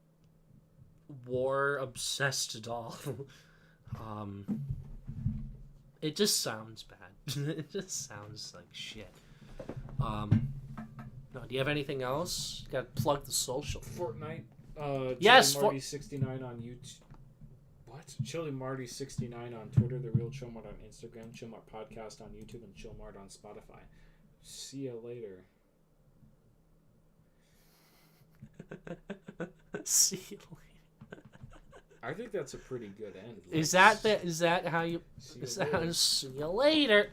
war obsessed doll. It just sounds bad. It just sounds like shit. No, do you have anything else? You gotta plug the social. Fortnite. Yes, Marty 69 on YouTube. What? Chili Marty 69 on Twitter, The Real Chillmart on Instagram, Chillmart Podcast on YouTube, and Chillmart on Spotify. See ya later. See you later. I think that's a pretty good end. Is that how you? See you later.